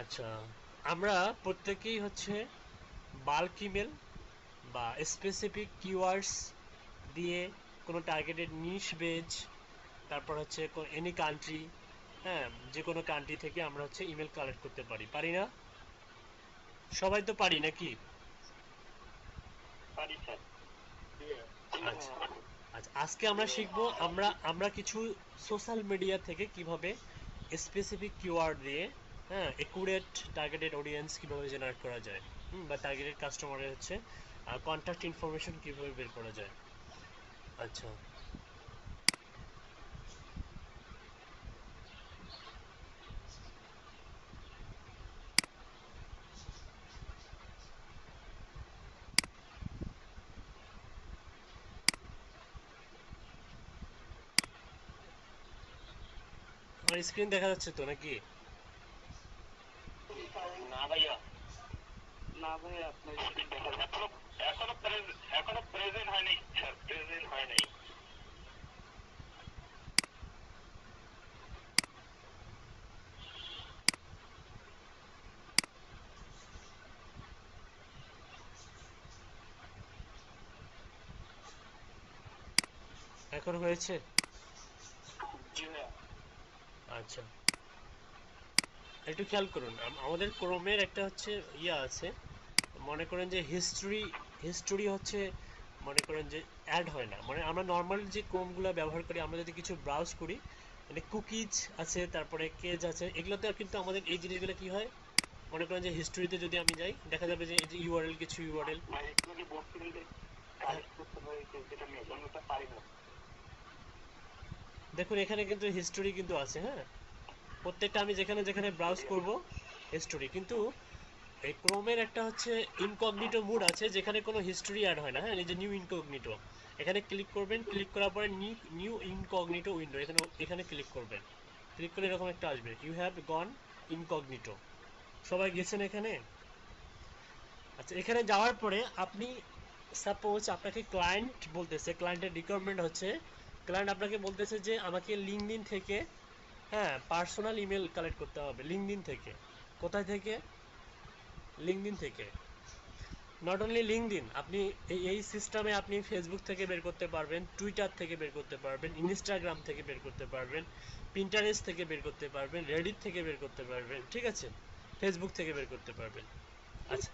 আচ্ছা, আমরা প্রত্যেকেই হচ্ছে বাল্ক ইমেল বা স্পেসিফিক কিওয়ার্ডস দিয়ে কোনো টার্গেটেড নিশ বেজ, তারপর হচ্ছে এনি কান্ট্রি, হ্যাঁ, যে কোনো কান্ট্রি থেকে আমরা হচ্ছে ইমেল কালেক্ট করতে পারি, পারি না? সবাই তো পারি নাকি? পারি স্যার। আচ্ছা আচ্ছা, আজকে আমরা শিখবো আমরা আমরা কিছু সোশ্যাল মিডিয়া থেকে কিভাবে স্পেসিফিক কিওয়ার্ড দিয়ে, হ্যাঁ, একুরেট টার্গেটেড অডিয়েন্স কিভাবে জেনারেট করা যায়, বা টার্গেটেড কাস্টমারের হচ্ছে কন্ট্যাক্ট ইনফরমেশন কিভাবে বের করা যায়। আচ্ছা, আমার স্ক্রিন দেখা যাচ্ছে তো নাকি? না ভাইয়া, না ভাইয়া, আপনার স্ক্রিন দেখা যাচ্ছে। এখনো এখনো প্রেজেন্ট হয়নি স্যার, প্রেজেন্ট হয় নাই। এখন হয়েছে? জি ভাইয়া। আচ্ছা, একটু খেয়াল করুন, আমাদের ক্রোমের একটা হচ্ছে আছে, মনে করেন যে হিস্ট্রি, হিস্টোরি হচ্ছে, মনে করেন যে অ্যাড হয় না, মানে আমরা নর্মাল যে ক্রোমগুলো ব্যবহার করি, আমরা যদি কিছু ব্রাউজ করি, মানে কুকিজ আছে, তারপরে কেজ আছে, এগুলোতে কিন্তু আমাদের এই জিনিসগুলো কি হয়, মনে করেন যে হিস্টোরিতে যদি আমি যাই, দেখা যাবে যে এই যে ইউআরএল, কিছু ইউআরএল। ভাই একটু যদি বলছিলেন যে কালেক্ট করতে পারি, যেটা আমি এখন ওটা পারি না। দেখুন এখানে কিন্তু হিস্টোরি কিন্তু আছে, হ্যাঁ, প্রত্যেকটা আমি যেখানে যেখানে ব্রাউজ করব হিস্টোরি কিন্তু, এই ক্রোমের একটা হচ্ছে ইনকগনিটো মুড আছে, যেখানে কোনো হিস্টোরি অ্যাড হয় না, হ্যাঁ, এই যে নিউ ইনকগনিটো, এখানে ক্লিক করবেন, ক্লিক করার পরে নিউ ইনকগনিটো উইন্ডো, এখানে এখানে ক্লিক করবেন, ক্লিক করলে এরকম একটা আসবে, ইউ হ্যাভ গন ইনকগনিটো। সবাই গেছেন এখানে? আচ্ছা, এখানে যাওয়ার পরে আপনি, সাপোজ আপনাকে ক্লায়েন্ট বলতেছে, ক্লায়েন্টের রিকোয়ারমেন্ট হচ্ছে, ক্লায়েন্ট আপনাকে বলতেছে যে আমাকে লিঙ্কডইন থেকে, হ্যাঁ, পার্সোনাল ইমেল কালেক্ট করতে হবে লিঙ্কডইন থেকে। কোথায় থেকে? লিঙ্কডইন থেকে। নট অনলি লিঙ্কডইন, আপনি এই সিস্টেমে আপনি ফেসবুক থেকে বের করতে পারবেন, টুইটার থেকে বের করতে পারবেন, ইনস্টাগ্রাম থেকে বের করতে পারবেন, পিন্টারেস্ট থেকে বের করতে পারবেন, রেডিট থেকে বের করতে পারবেন, ঠিক আছে, ফেসবুক থেকে বের করতে পারবেন। আচ্ছা,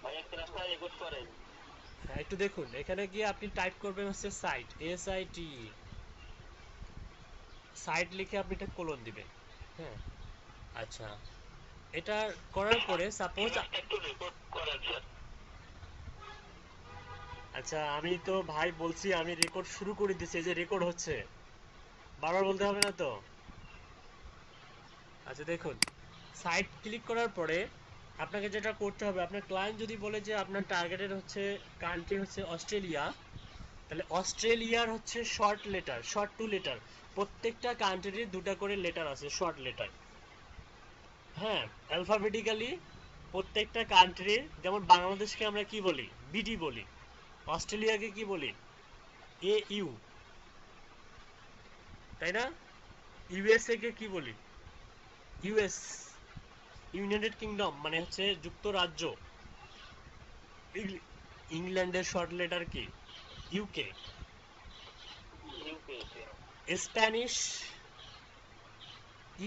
ভাই একটা রাস্তা রেকর্ড করেন। হ্যাঁ, একটু দেখুন, এখানে গিয়ে আপনি টাইপ করবেন হচ্ছে সাইট, SIT, সাইট লিখে আপনি এটা কোলন দিবেন, হ্যাঁ। আচ্ছা, এটা করার পরে এই সাপোজ, রাস্তা একটু রেকর্ড করেন স্যার। আচ্ছা আমি তো ভাই বলছি, আমি রেকর্ড শুরু করে দিচ্ছি, এই যে রেকর্ড হচ্ছে, বারবার বলতে হবে না তো। আচ্ছা দেখুন, সাইট ক্লিক করার পরে আপনাকে যেটা করতে হবে, আপনার ক্লায়েন্ট যদি বলে যে আপনার টার্গেটেড হচ্ছে কান্ট্রি হচ্ছে অস্ট্রেলিয়া, তাহলে অস্ট্রেলিয়ার হচ্ছে short letter, short two letter, প্রত্যেকটা কান্ট্রির দুটা করে লেটার আছে, শর্ট লেটার, হ্যাঁ, অ্যালফাবেটিক্যালি প্রত্যেকটা কান্ট্রির, যেমন বাংলাদেশকে আমরা কি বলি? BD বলি। অস্ট্রেলিয়াকে কি বলি? AU, তাই না? USA কে কি বলি? US, ইউনাইটেড কিংডম মানে হচ্ছে যুক্তরাজ্য। ইংল্যান্ডের শর্ট লেটার কি? UK। UK. Spanish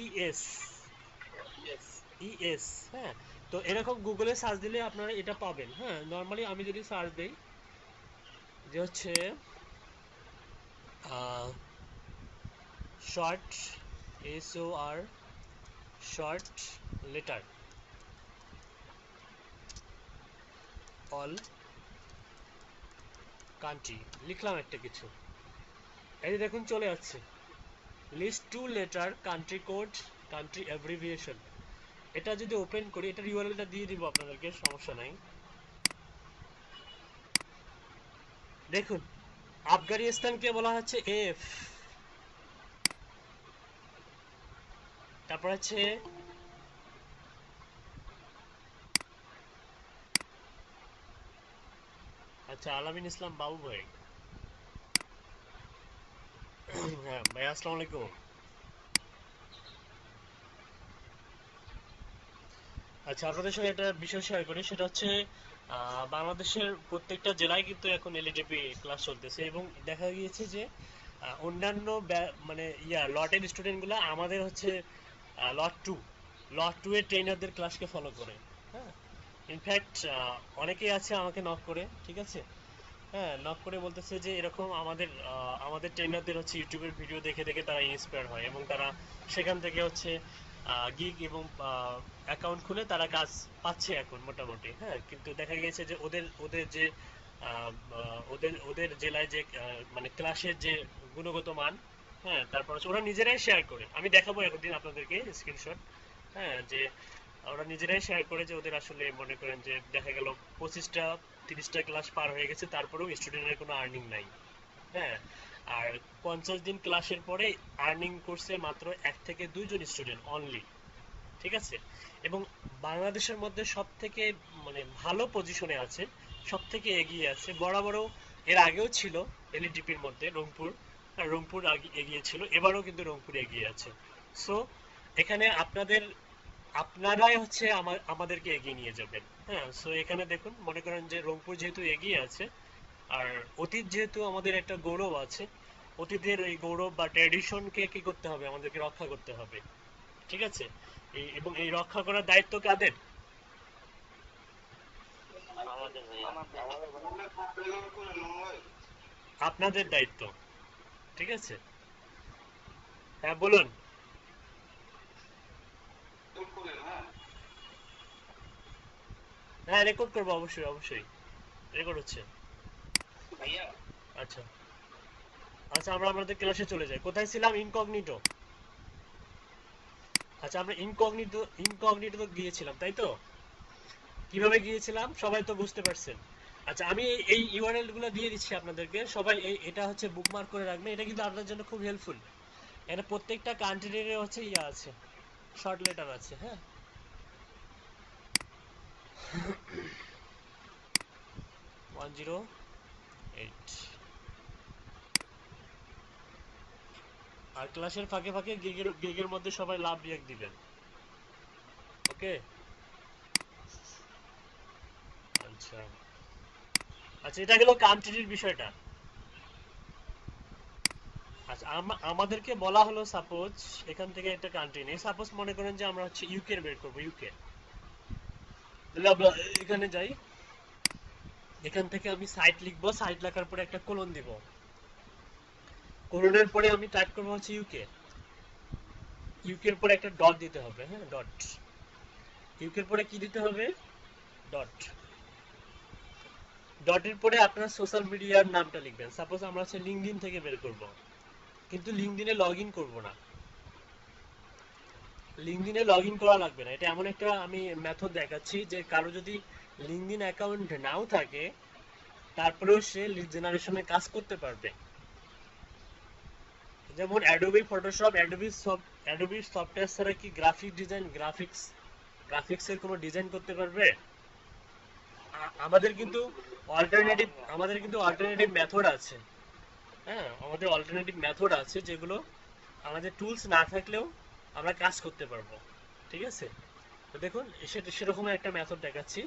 ES, yes. ES, হ্যাঁ। তো এরকম গুগলে সার্চ দিলে আপনারা এটা পাবেন, হ্যাঁ। নর্মালি আমি যদি সার্চ দিই যে হচ্ছে short, SOR, short letter, all country, লিখলাম একটা কিছু, এই যে দেখুন চলে যাচ্ছে, list two letter country code, country abbreviation. এটা যদি ওপেন করি, এটার ইউআরএলটা দিয়ে দিব আপনাদেরকে, সমস্যা নাই। দেখুন, আফগানিস্তানকে বলা হচ্ছে এফ, তারপর হচ্ছে, আচ্ছা, আলামিন ইসলাম বাবু ভাই, হ্যাঁ ভাই, আসসালামু আলাইকুম। আচ্ছা, আপনাদের সঙ্গে একটা বিষয় শেয়ার করি, সেটা হচ্ছে বাংলাদেশের প্রত্যেকটা জেলায় কিন্তু এখন এলইডিপি ক্লাস চলতেছে, এবং দেখা গিয়েছে যে অন্যান্য মানে লটের স্টুডেন্টগুলো আমাদের হচ্ছে লট টু এর ট্রেনারদের ক্লাসকে ফলো করে। হ্যাঁ, ইনফ্যাক্ট অনেকেই আছে আমাকে নক করে, ঠিক আছে, হ্যাঁ, নক করে বলতেছে যে এরকম আমাদের ট্রেনারদের হচ্ছে ইউটিউবের ভিডিও দেখে দেখে তারা ইন্সপায়ার হয়, এবং তারা সেখান থেকে হচ্ছে গিগ এবং অ্যাকাউন্ট খুলে তারা কাজ পাচ্ছে এখন মোটামুটি। হ্যাঁ, কিন্তু দেখা গিয়েছে যে ওদের ওদের যে ওদের ওদের জেলায় যে মানে ক্লাসের যে গুণগত মান, হ্যাঁ, তারপর হচ্ছে ওরা নিজেরাই শেয়ার করে, আমি দেখাবো একদিন আপনাদেরকে স্ক্রিনশট। হ্যাঁ, যে ওরা নিজেরাই শেয়ার করে যে ওদের আসলে মনে করেন যে দেখা গেল 25টা 30টা ক্লাস পার হয়ে গেছে, তারপরেও স্টুডেন্টের কোনো আর্নিং নাই। হ্যাঁ, আর 50 দিন ক্লাসের পরে আর্নিং করছে মাত্র 1 থেকে 2 জন স্টুডেন্ট অনলি, ঠিক আছে। এবং বাংলাদেশের মধ্যে সব থেকে মানে ভালো পজিশনে আছে, সব থেকে এগিয়ে আছে, বরাবরও এর আগেও ছিল এলইডিপির মধ্যে রংপুর, আর রংপুর আগে এগিয়ে ছিল, এবারও কিন্তু রংপুর এগিয়ে আছে। সো এখানে আপনারাই হচ্ছে আমাদেরকে এগিয়ে নিয়ে যাবেন। হ্যাঁ, সো এখানে দেখুন, মনে করেন যে রংপুর যেহেতু এগিয়ে আছে, আর অতীত যেহেতু আমাদের একটা গৌরব আছে, অতীতের এই গৌরব বা ট্র্যাডিশনকে কি করতে হবে, আমাদেরকে রক্ষা করতে হবে, ঠিক আছে। এবং এই রক্ষা করার দায়িত্ব কাদের? আমাদের ভাইয়া। আপনাদের দায়িত্ব, ঠিক আছে। হ্যাঁ, বলুন। হ্যাঁ, রেকর্ড করবো, অবশ্যই অবশ্যই রেকর্ড হচ্ছে। ভাইয়া আচ্ছা, আচ্ছা, আমরা আমাদের ক্লাসে চলে যাই। কোথায় ছিলাম? ইনকগনিটো। আচ্ছা, আমরা ইনকগনিটো গিয়েছিলাম, তাই তো? কিভাবে গিয়েছিলাম সবাই তো বুঝতে পারছেন। আচ্ছা, আমি এই ইউআরএল গুলো দিয়ে দিচ্ছি আপনাদেরকে, সবাই এটা হচ্ছে বুকমার্ক করে রাখবেন, এটা কিন্তু আপনার জন্য খুব হেল্পফুল। এখানে প্রত্যেকটা কান্ট্রির হচ্ছে আছে, শর্ট লেটার আছে। হ্যাঁ, 108। আর ক্লাসের ফাঁকে ফাঁকে গিগের মধ্যে সবাই লাভ রিয়াক্ট দিবেন, ওকে। আচ্ছা, আচ্ছা, এটা গেল কান্ট্রির বিষয়টা। আচ্ছা, আমাদেরকে বলা হলো, সাপোজ এখান থেকে একটা কান্ট্রি নেই, সাপোজ মনে করেন যে আমরা হচ্ছে ইউকে বের করবো, ইউকে। তাহলে আমরা এখানে যাই, এখান থেকে আমি সাইট লিখবো, সাইট লেখার পরে একটা কোলন দিব, কোলনের পরে আমি টাইপ করবো হচ্ছে ইউকে, ইউকের পরে একটা ডট দিতে হবে, হ্যাঁ, ডট। ইউকের পরে কি দিতে হবে? ডট। ডটের পরে আপনার সোশ্যাল মিডিয়ার নামটা লিখবেন, সাপোজ আমরা হচ্ছে লিঙ্কডইন থেকে বের করব, কিন্তু লিঙ্কডইনে লগ ইন করবো না, লিঙ্কডইনে লগ ইন করা লাগবে না। এটা এমন একটা আমি মেথড দেখাচ্ছি যে কারো যদি লিঙ্কডইন অ্যাকাউন্ট নাও থাকে, তারপরেও সে লিড জেনারেশনে কাজ করতে পারবে। যেমন অ্যাডোবি ফটোশপ, অ্যাডোবি সফটওয়্যার ছাড়া কি গ্রাফিক্সের কোনো ডিজাইন করতে পারবে? আমাদের কিন্তু অল্টারনেটিভ মেথড আছে। হ্যাঁ, আমাদের অল্টারনেটিভ মেথড আছে যেগুলো আমাদের টুলস না থাকলেও আমরা কাজ করতে পারবো, ঠিক আছে। তো দেখুন, সেরকম একটা মেথড দেখাচ্ছি।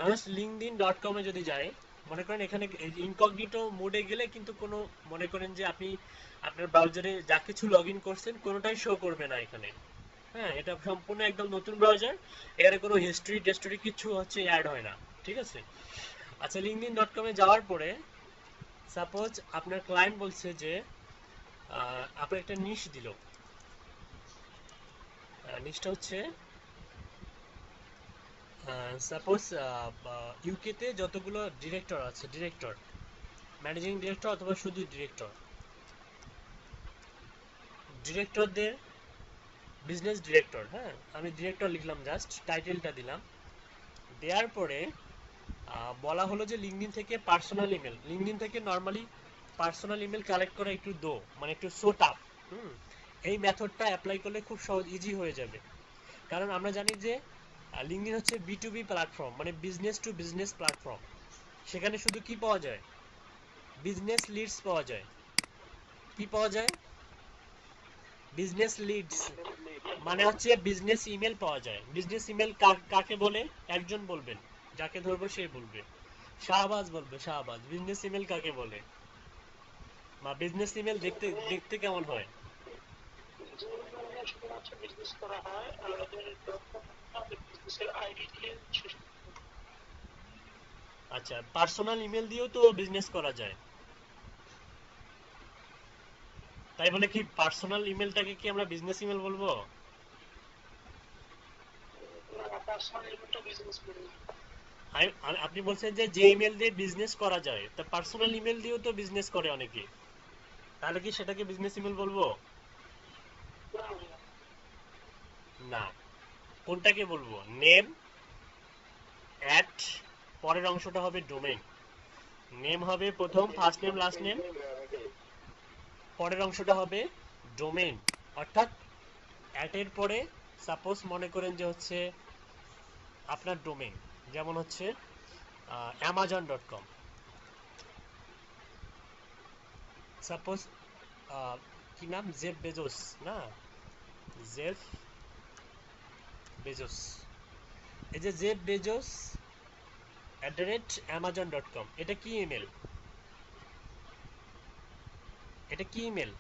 আমরা linkedin.com এ যদি যাই, মনে করেন এখানে ইনকগনিটো মোডে গেলে কিন্তু কোনো, মনে করেন যে আপনি আপনার ব্রাউজারে যা কিছু লগ ইন করছেন কোনোটাই শো করবে না এখানে। হ্যাঁ, এটা সম্পূর্ণ একদম নতুন ব্রাউজার, এখানে কোনো হিস্ট্রি টেস্টরি কিছু হচ্ছে অ্যাড হয় না, ঠিক আছে। আচ্ছা, linkedin.com এ যাওয়ার পরে সাপোজ আপনার ক্লায়েন্ট বলছে যে আপনার একটা নিশ দিল, নিশটা হচ্ছে সাপোজ ইউকেতে যতগুলো ডিরেক্টর আছে, ম্যানেজিং ডিরেক্টর অথবা শুধু ডিরেক্টরদের বিজনেস ডিরেক্টর, হ্যাঁ, আমি ডিরেক্টর লিখলাম, জাস্ট টাইটেলটা দিলাম, দেওয়ার পরে বলা হলো যে লিঙ্কডইন থেকে নর্মালি পার্সোনাল ইমেল কালেক্ট করা একটু মানে একটু সো টাফ। এই মেথডটা অ্যাপ্লাই করলে খুব সহজ, ইজি হয়ে যাবে। কারণ আমরা জানি যে লিঙ্কডইন হচ্ছে B2B প্ল্যাটফর্ম, মানে বিজনেস টু বিজনেস প্ল্যাটফর্ম। সেখানে শুধু কি পাওয়া যায়? বিজনেস লিডস পাওয়া যায়। কি পাওয়া যায়? বিজনেস লিডস মানে হচ্ছে বিজনেস ইমেল পাওয়া যায়। বিজনেস ইমেল কাকে বলে একজন বলবেন, যাকে ধরবো সে বলবে। শাহবাজ বলবে, শাহবাজ বিজনেস ইমেল কাকে বলে? বা বিজনেস ইমেল দেখতে দেখতে কেমন হয়? যে ইমেলে শুধুমাত্র বিজনেস করা হয়, আমাদের বিজনেসের আইডি দিয়ে আচ্ছা, পার্সোনাল ইমেল দিয়েও তো বিজনেস করা যায়, তাই বলে কি পার্সোনাল ইমেলটাকে কি আমরা বিজনেস ইমেল বলবো? পার্সোনাল ইমেলটা বিজনেস করি। আপনি বলছেন যে যে ইমেল দিয়ে বিজনেস করা যায়, তা পার্সোনাল ইমেল দিয়েও তো বিজনেস করে অনেকে, তাহলে কি সেটাকে বিজনেস ইমেল বলবো? না, কোনটাকে বলবো? নেম অ্যাট, পরের অংশটা হবে ডোমেইন। নেম হবে প্রথম, ফার্স্ট নেম লাস্ট নেম, পরের অংশটা হবে ডোমেইন। অর্থাৎ অ্যাটের পরে সাপোজ মনে করেন যে হচ্ছে আপনার ডোমেইন, যেমন হচ্ছে amazon.com, সাপোজ কি নাম, জেফ বেজোস না, জেফ বেজোস, এই যে জেফ বেজোস @amazon.com, এটা কি ইমেল? এটা কি ইমেল?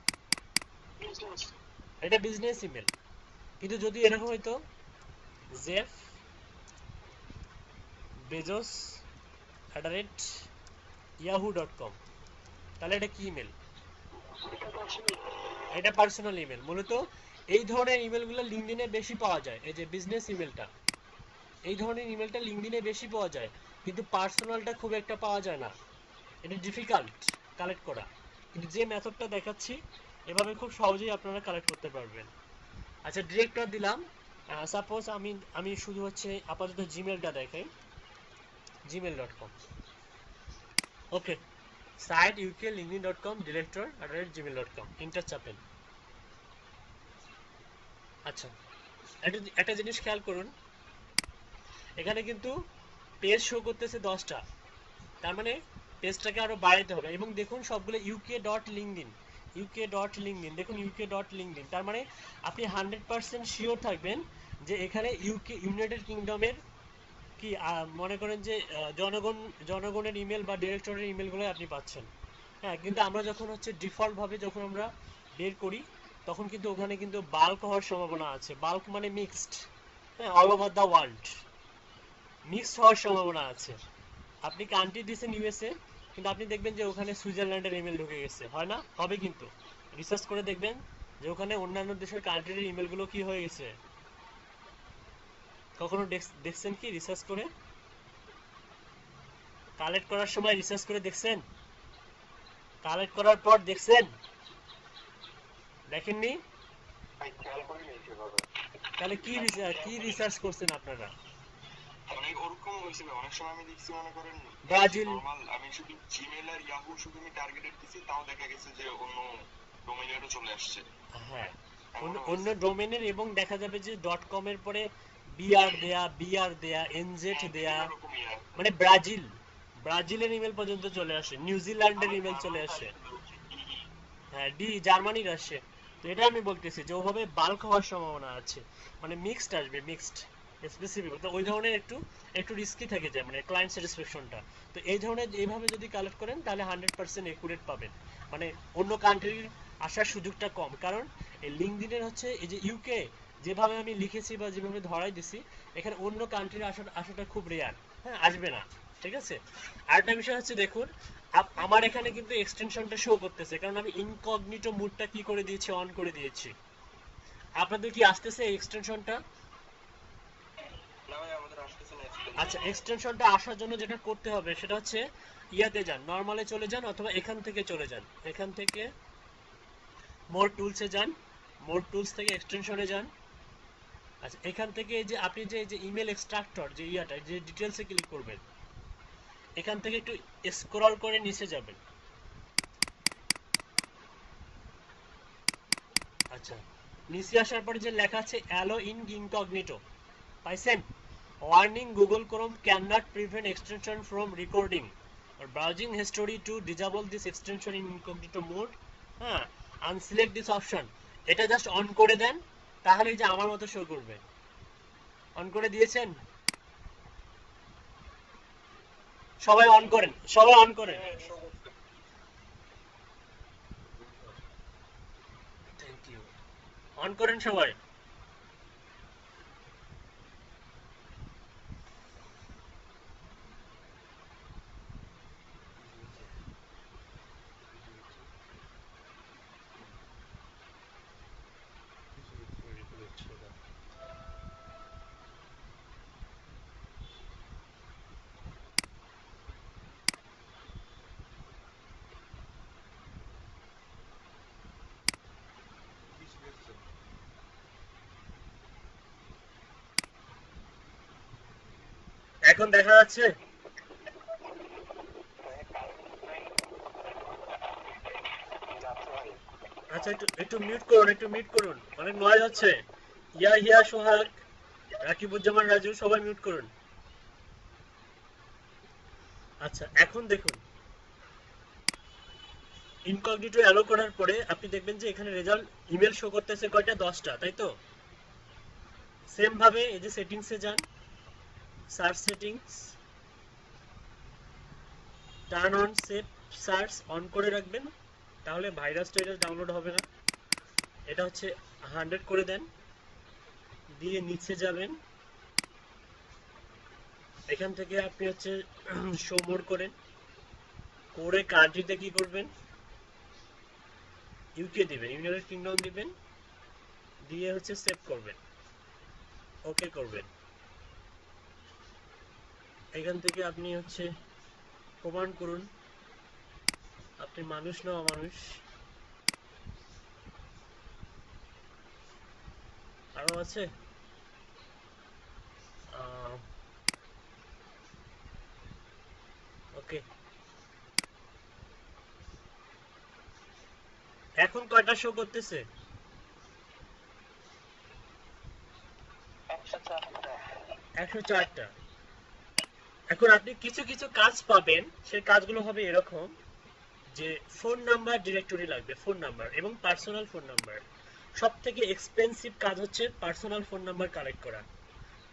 এটা বিজনেস ইমেল। কিন্তু যদি এরকম হইতো জেফ বেজোস @yahoo.com, তাহলে এটা কি ইমেল? এটা পার্সোনাল ইমেল। মূলত এই ধরনের ইমেলগুলো লিঙ্কডইনে বেশি পাওয়া যায়। এই যে বিজনেস ইমেলটা, এই ধরনের ইমেলটা লিঙ্কডইনে বেশি পাওয়া যায়, কিন্তু পার্সোনালটা খুব একটা পাওয়া যায় না। এটা ডিফিকাল্ট কালেক্ট করা, কিন্তু যে মেথডটা দেখাচ্ছি এভাবে খুব সহজেই আপনারা কালেক্ট করতে পারবেন। আচ্ছা, ডিরেক্টর দিলাম। সাপোজ আমি আমি শুধু হচ্ছে আপাতত জিমেলটা দেখাই, gmail.com। Okay, site UK linkedin.com director@gmail.com, enter চাপেন। আচ্ছা, একটা জিনিস খেয়াল করুন, এখানে কিন্তু পেজ শো করতেছে 10টা, তার মানে পেজটাকে আরো বাড়াইতে হবে। এবং দেখুন সবগুলো uk.linkedin, uk.linkedin, দেখুন uk.linkedin, তার মানে আপনি 100% শিওর থাকবেন যে এখানে ইউকে, ইউনাইটেড কিংডমের কি মনে করেন যে জনগণের ইমেল বা ডিরেক্টরের ইমেলগুলো আপনি পাচ্ছেন। হ্যাঁ, কিন্তু আমরা যখন হচ্ছে ডিফল্ট ভাবে যখন আমরা বের করি, তখন কিন্তু ওখানে কিন্তু বাল্ক হওয়ার সম্ভাবনা আছে। বাল্ক মানে মিক্সড, হ্যাঁ, all over the world mixed হওয়ার সম্ভাবনা আছে। আপনি কান্ট্রি দিচ্ছেন ইউএসএ, কিন্তু আপনি দেখবেন যে ওখানে সুইজারল্যান্ডের ইমেল ঢুকে গেছে, হয় না? হবে কিন্তু রিসার্চ করে দেখবেন যে ওখানে অন্যান্য দেশের কান্ট্রির ইমেলগুলো কি হয়ে গেছে। কখনো দেখছেন কি রিসার্চ করে? কালেক্ট করার সময় রিসার্চ করে দেখছেন? কালেক্ট করার পর দেখছেন? দেখেননি? তাহলে কি রিসার্চ করছেন আপনারা? অনেক ওরকম হয়েছিল, অনেক সময় আমি দেখছি মনে করেন ব্রাজিল, নরমাল আমি শুধু জিমেল আর ইয়াহু শুধু আমি টার্গেটেড দিছি, তাও দেখা গেছে যে অন্য ডোমেইনেরও চলে আসছে। হ্যাঁ, অন্য ডোমেনের, এবং দেখা যাবে যে .com এর পরে বিআর দেয়া এনজেড দেয়া, মানে ব্রাজিলের ইমেল পর্যন্ত চলে আসে, নিউজিল্যান্ডের ইমেল চলে আসে, হ্যাঁ ডি জার্মানির আসে। তো এটা আমি বলতেছি যে ওভাবে বাল্ক হওয়ার সম্ভাবনা আছে, মানে মিক্সড আসবে, মিক্সড স্পেসিফিক, তো ওই ধরনের একটু একটু রিস্কি থাকে যায়, মানে ক্লায়েন্ট স্যাটিসফ্যাকশনটা। তো এই ধরনের এইভাবে যদি কালেক্ট করেন তাহলে 100% একুরেট পাবেন, মানে অন্য কান্ট্রির আসার সুযোগটা কম। কারণ এই লিঙ্কডইনের হচ্ছে এই যে ইউকে যেভাবে আমি লিখেছি বা যেভাবে ধরাই দিছি, এখানে অন্য কান্ট্রির আসাটা খুব রেয়ার, হ্যাঁ আসবে না। ঠিক আছে, আরেকটা বিষয় হচ্ছে দেখুন, আমার এখানে কিন্তু এক্সটেনশনটা শো করতেছে, কারণ আমি ইনকগনিটো মুডটা কি করে দিয়েছি, অন করে দিয়েছি। আপনাদের কি আসতেছে এই এক্সটেনশনটা? আচ্ছা, এক্সটেনশনটা আসার জন্য যেটা করতে হবে সেটা হচ্ছে ইয়াতে যান, নরমালে চলে যান, অথবা এখান থেকে চলে যান, এখান থেকে মোর টুলসে যান, মোর টুলস থেকে এক্সটেনশনে যান। আচ্ছা, এখান থেকে যে আপনি যে ইমেল এক্সট্রাক্টর যে ইয়াটা যে ডিটেলসে ক্লিক করবেন, এখান থেকে একটু স্ক্রল করে নিচে যাবেন। আচ্ছা, নিচে আসার পরে যে লেখা আছে অ্যালো ইন ইনকগনিটো, পাইছেন? Warning, Google Chrome can not prevent extension from recording or browsing history to disable this extension in incognito mode, হ্যাঁ, আনসিলেক্ট দিস অপশন। এটা জাস্ট অন করে দেন, তাহলে যে আমার মতো শো করবে। অন করে দিয়েছেন? সবাই অন করেন, সবাই অন করেন। Thank you. অন করেন সবাই। এখন দেখা যাচ্ছে? আচ্ছা, একটু একটু মিউট করুন, একটু মিউট করুন, অনেক নয়েজ হচ্ছে। ইয়া হিয়া সোহাগ, রাকিবুজ্জামান রাজু, সবাই মিউট করুন। আচ্ছা, এখন দেখুন, ইনকগনিটো অ্যালো করার পরে আপনি দেখবেন যে এখানে রেজাল্ট ইমেল শো করতেছে কয়টা, 10টা, তাই তো? সেম ভাবে এই যে সেটিংসে যান, search settings, turn on save search on করে রাখবেন, তাহলে ভাইরাস টাইরাস ডাউনলোড হবে না। এটা হচ্ছে 100 করে দেন, দিয়ে নিচে যাবেন, এখান থেকে আপনি হচ্ছে শো মোর করেন, করে কান্ট্রিতে কি করবেন, ইউকে দিবেন, ইউনাইটেড কিংডম দিবেন, দিয়ে হচ্ছে সেভ করবেন, ওকে করবেন। এখান থেকে আপনি হচ্ছে প্রমাণ করুন আপনি মানুষ না অমানুষ। আরো আছে? ওকে, এখন কয়টা শো করতেছে? 104টা। এখন আপনি কিছু কিছু কাজ পাবেন, সেই কাজগুলো হবে এরকম যে ফোন নাম্বার ডিরেক্টরি লাগবে, ফোন নাম্বার এবং পার্সোনাল ফোন নাম্বার। সব থেকে এক্সপেন্সিভ কাজ হচ্ছে পার্সোনাল ফোন নাম্বার কালেক্ট করা।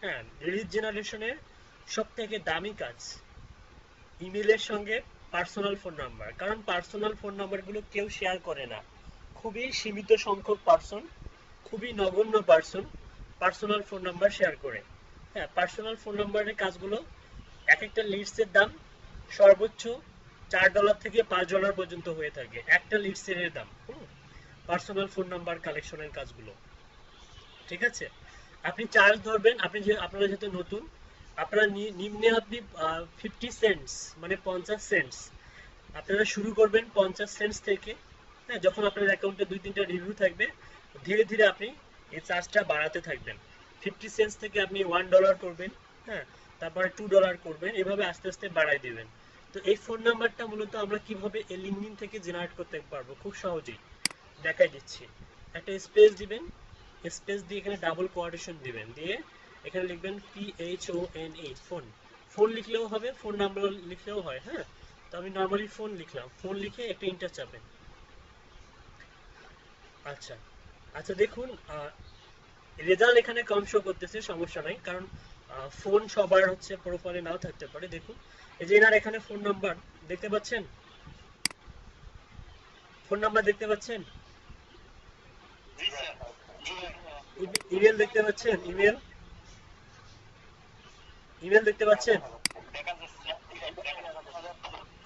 হ্যাঁ, রিলিজ জেনারেশনের সব থেকে দামি কাজ ইমেলের সঙ্গে পার্সোনাল ফোন নাম্বার, কারণ পার্সোনাল ফোন নাম্বারগুলো কেউ শেয়ার করে না, খুবই সীমিত সংখ্যক পার্সন, খুবই নগণ্য person personal phone number share করে। হ্যাঁ, পার্সোনাল ফোন নাম্বারের কাজগুলো এক একটা লিডসের দাম সর্বোচ্চ $4 থেকে $5 পর্যন্ত হয়ে থাকে, একটা লিডসের দাম। পার্সোনাল ফোন নাম্বার কালেকশনের কাজগুলো, ঠিক আছে? আপনি চার্জ ধরবেন, আপনি যে আপনারা যেহেতু নতুন, আপনারা নিম্নে আপনি 50 সেন্টস মানে 50 সেন্টস আপনারা শুরু করবেন, 50 সেন্টস থেকে। হ্যাঁ, যখন আপনার অ্যাকাউন্টে 2-3টা রিভিউ থাকবে, ধীরে ধীরে আপনি এই চার্জটা বাড়াতে থাকবেন। 50 সেন্টস থেকে আপনি $1 করবেন, হ্যাঁ, তারপরে $2 করবেন, এভাবে আস্তে আস্তে বাড়াই দিবেন। তো এই ফোন নাম্বারটা মূলত আমরা কিভাবে এই লিঙ্কডিন থেকে জেনারেট করতে পারবো খুব সহজেই দেখাই দিচ্ছি। একটা স্পেস দিবেন, স্পেস দিয়ে এখানে ডাবল কোয়াটেশন দিবেন, দিয়ে এখানে লিখবেন PHONE, ফোন। ফোন লিখলেও হবে, ফোন নাম্বার লিখলেও হয়। হ্যাঁ, তো আমি নর্মালি ফোন লিখলাম, ফোন লিখে একটা ইন্টার চাপেন। আচ্ছা, আচ্ছা দেখুন, রেজাল্ট এখানে কম শো করতেছে, সমস্যা নাই, কারণ ফোন সবার হচ্ছে প্রোফাইলে নাও থাকতে পারে। দেখুন, এই যে এনার এখানে ফোন নাম্বার দেখতে পাচ্ছেন, ফোন নাম্বার দেখতে পাচ্ছেন, ইমেল দেখতে পাচ্ছেন, ইমেল, ইমেল দেখতে পাচ্ছেন।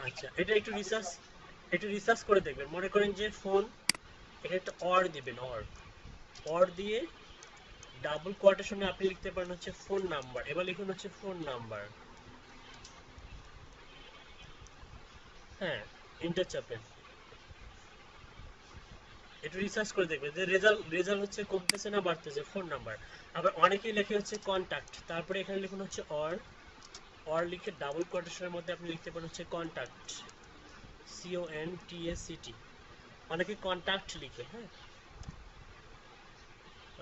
আচ্ছা, এটা একটু রিসার্চ করে দেখবেন। মনে করেন যে ফোন, এটা একটা অর দিবেন, অর দিয়ে ডাবল কোয়াটেশনে আপনি লিখতে পারেন হচ্ছে ফোন নাম্বার, এবার লিখুন হচ্ছে ফোন নাম্বার। হ্যাঁ, ইন্টার চাপেন, একটু রিসার্চ করে দেখবেন যে রেজাল্ট হচ্ছে কমতেছে না বাড়তেছে, ফোন নাম্বার। আবার অনেকেই লেখে হচ্ছে কন্টাক্ট, তারপরে এখানে লিখুন হচ্ছে অর লিখে ডাবল কোটেশনের মধ্যে আপনি লিখতে পারেন হচ্ছে কন্টাক্ট, CONTACT। অনেকে কন্টাক্ট লিখে, হ্যাঁ,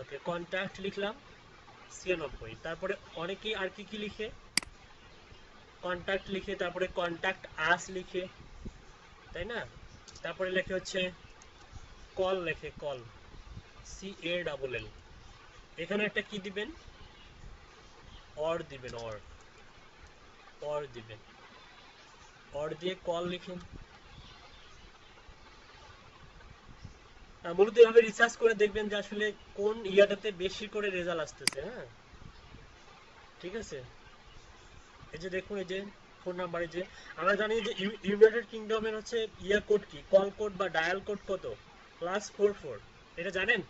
ওকে, কন্টাক্ট লিখলাম 96। তারপরে অনেকেই আর কি কি লিখে, কন্টাক্ট লিখে, তারপরে কন্টাক্ট আস লিখে, তাই না? তারপরে লেখে হচ্ছে কল, লেখে কল, CALL, এখানে একটা কি দিবেন, অর দিবেন, অর দিবেন, অর দিয়ে কল লিখেন। মূলত এভাবে রিসার্চ করে দেখবেন যে আসলে কোন ইয়াটাতে বেশি করে রেজাল্ট আসতেছে। হ্যাঁ, ঠিক আছে। এই যে দেখুন, এই যে ফোন নাম্বার, এই যে আমরা জানি যে ইউনাইটেড কিংডমের হচ্ছে ইয়া কোড কি, কল কোড বা ডায়াল কোড কত, +44, এটা জানেন?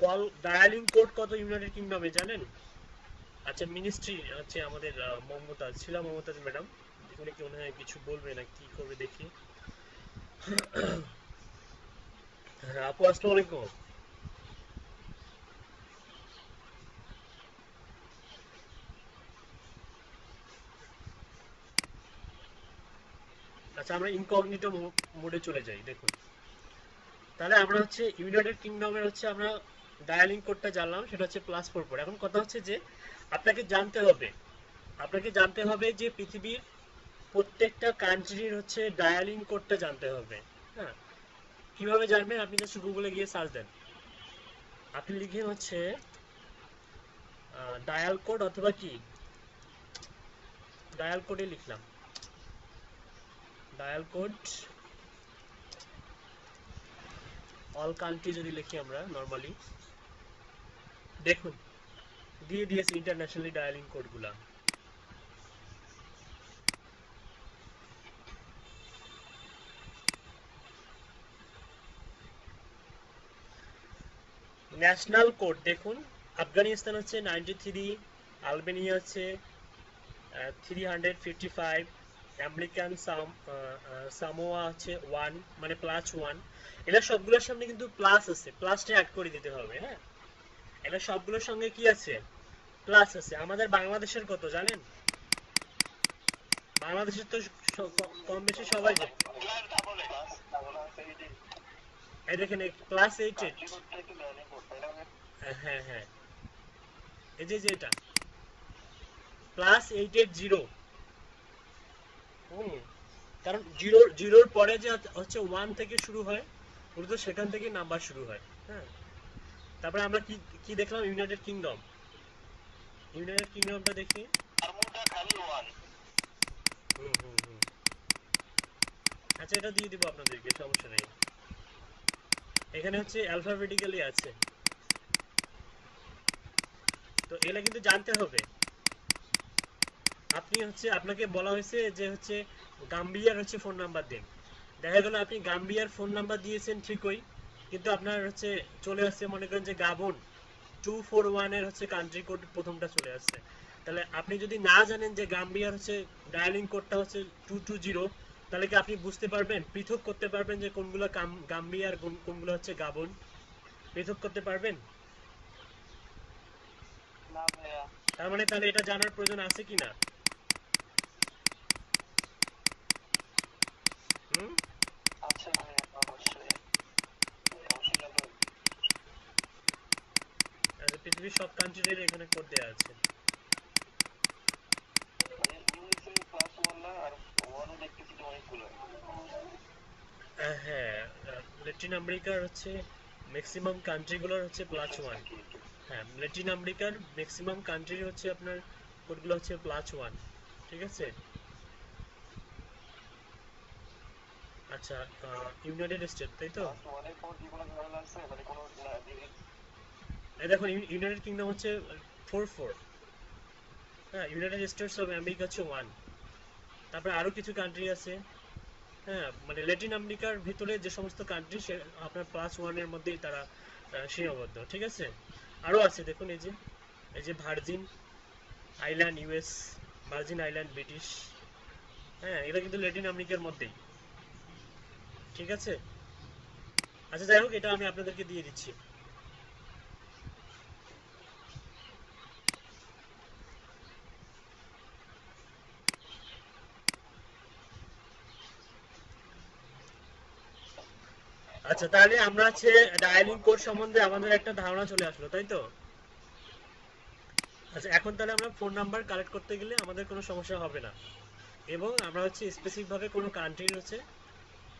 কল ডায়ালিং কোড কত ইউনাইটেড কিংডমে জানেন? আচ্ছা, মিনিস্ট্রি হচ্ছে আমাদের মমতাজ, শিলা মমতাজ ম্যাডাম, এখানে কি মনে হয় কিছু বলবে না, কি করবে দেখি। হ্যাঁ আপু, আসসালামু আলাইকুম। আচ্ছা, আমরা ইনকগনিটো মোডে চলে যাই। দেখুন, তাহলে আমরা হচ্ছে ইউনাইটেড কিংডমের হচ্ছে আমরা ডায়ালিং কোডটা জানলাম, সেটা হচ্ছে +44। এখন কথা হচ্ছে যে আপনাকে জানতে হবে, যে পৃথিবীর প্রত্যেকটা কান্ট্রির হচ্ছে ডায়ালিং কোডটা জানতে হবে। হ্যাঁ, কিভাবে জানবেন? আপনি জাস্ট গুগলে গিয়ে সার্চ দেন, আপনি লিখেন হচ্ছে ডায়াল কোড, অথবা কি ডায়াল কোডে লিখলাম, ডায়াল কোড অল কান্ট্রি যদি লিখি আমরা নরমালি, দেখুন দিয়ে দিয়েছে ইন্টারন্যাশনালি ডায়ালিং কোডগুলা। ন্যাশনাল কোড দেখুন, আফগানিস্তান হচ্ছে 93, আলবেনিয়া হচ্ছে 355, আমেরিকান সামোয়া হচ্ছে 1, মানে +1। এরা সবগুলোর সামনে কিন্তু প্লাস আছে, প্লাসটা অ্যাড করে দিতে হবে। হ্যাঁ, এরা সবগুলোর সঙ্গে কি আছে, প্লাস আছে। আমাদের বাংলাদেশের কত জানেন? বাংলাদেশের তো কম বেশি সবাই যায়। প্লাস ডাবল এ এই দেখেন +88। হ্যাঁ হ্যাঁ, এই যে এটা +880। হুম, কারণ জিরোর পরে যে হচ্ছে 1 থেকে শুরু হয়, মূলত সেখান থেকে নাম্বার শুরু হয়। হ্যাঁ, তারপরে আমরা কি কি দেখলাম, ইউনাইটেড কিংডমটা দেখি। বারমুডা খালি 1। হুম হুম হুম, আচ্ছা এটা দিয়ে দিব আপনাদেরকে, সমস্যা নেই। এখানে হচ্ছে অ্যালফাবেটিক্যালি আছে, তো এগুলা কিন্তু জানতে হবে। আপনি হচ্ছে, আপনাকে বলা হয়েছে যে হচ্ছে গাম্বিয়ার হচ্ছে ফোন নাম্বার দিন, দেখা গেল আপনি গাম্বিয়ার ফোন নাম্বার দিয়েছেন ঠিকই, কিন্তু আপনার হচ্ছে চলে আসছে মনে করেন যে গাবন 241 এর হচ্ছে কান্ট্রি কোড প্রথমটা চলে আসছে। তাহলে আপনি যদি না জানেন যে গাম্বিয়ার হচ্ছে ডায়ালিং কোডটা হচ্ছে 220, তাহলে কি আপনি বুঝতে পারবেন, পৃথক করতে পারবেন যে কোনগুলো গাম্বিয়ার, কোনগুলো হচ্ছে গাবন, পৃথক করতে পারবেন? না ভাইয়া। তার মানে তাহলে এটা জানার প্রয়োজন আছে কি না? হুম, আচ্ছা ভাইয়া, অবশ্যই অবশ্যই জানতে হবে। পৃথিবীর সব কান্ট্রির এখানে কোড দেওয়া আছে। ভাইয়া ইউএসএ +1 না, আর 1 দেখতেছি তো অনেকগুলো। হ্যাঁ, ল্যাটিন আমেরিকার হচ্ছে ম্যাক্সিমাম কান্ট্রিগুলোর হচ্ছে +1। হ্যাঁ, ল্যাটিন আমেরিকার ম্যাক্সিমাম কান্ট্রির হচ্ছে আপনার কোডগুলো হচ্ছে +1। ঠিক আছে। আচ্ছা, ইউনাইটেড স্টেট, তাই তো? +1 এর পর কি কোনো ঝামেলা আছে, মানে কোনো ডিজিট? এই দেখুন, ইউনাইটেড কিংডম হচ্ছে 44। হ্যাঁ, ইউনাইটেড স্টেটস অফ আমেরিকা হচ্ছে 1। তারপরে আরো কিছু কান্ট্রি আছে। হ্যাঁ, মানে ল্যাটিন আমেরিকার ভিতরে যে সমস্ত কান্ট্রি, সে আপনার +1 এর মধ্যেই তারা সীমাবদ্ধ। ঠিক আছে। আরো আছে দেখুন, এই যে virgin island US, virgin island British. হ্যাঁ, এটা কিন্তু ল্যাটিন আমেরিকার মধ্যেই। ঠিক আছে। আচ্ছা যাই হোক, এটা আমি আপনাদেরকে দিয়ে দিচ্ছি। আচ্ছা, তাহলে আমরা হচ্ছে ডায়ালিং কোড সম্বন্ধে আমাদের একটা ধারণা চলে আসলো, তাই তো? আচ্ছা, এখন তাহলে আমরা ফোন নাম্বার কালেক্ট করতে গেলে আমাদের কোনো সমস্যা হবে না, এবং আমরা হচ্ছে স্পেসিফিক ভাবে কোনো কান্ট্রির হচ্ছে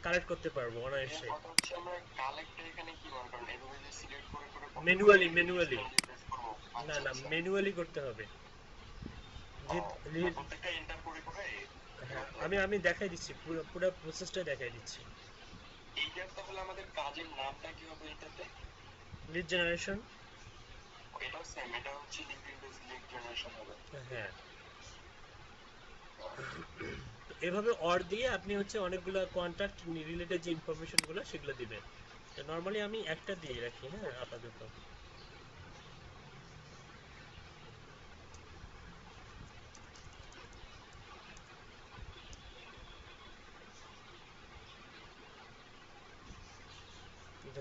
কালেক্ট করতে পারবো অনায়াসে। কথা হচ্ছে আমরা কালেক্ট এখানে কি বার করেন, এভাবে যে সিলেক্ট করে ম্যানুয়ালি প্রেস করব। না আচ্ছা না আচ্ছা, ম্যানুয়ালি করতে হবে। যে প্রত্যেকটা এন্টার করে করে হ্যাঁ, আমি দেখাই দিচ্ছি, পুরো পুরো প্রসেসটা দেখাই দিচ্ছি। এইটার তাহলে আমাদের কাজের নামটা কি হবে এটাতে? Lead generation. এটাও সেম, এটা হচ্ছে লিঙ্কডইন বেস লিড জেনারেশন হবে। হ্যাঁ, তো এভাবে অর দিয়ে আপনি হচ্ছে অনেকগুলো কন্ট্যাক্ট রিলেটেড যে ইনফরমেশনগুলো সেগুলো দিবেন। নর্মালি আমি একটা দিয়ে রাখি, হ্যাঁ আপাতত।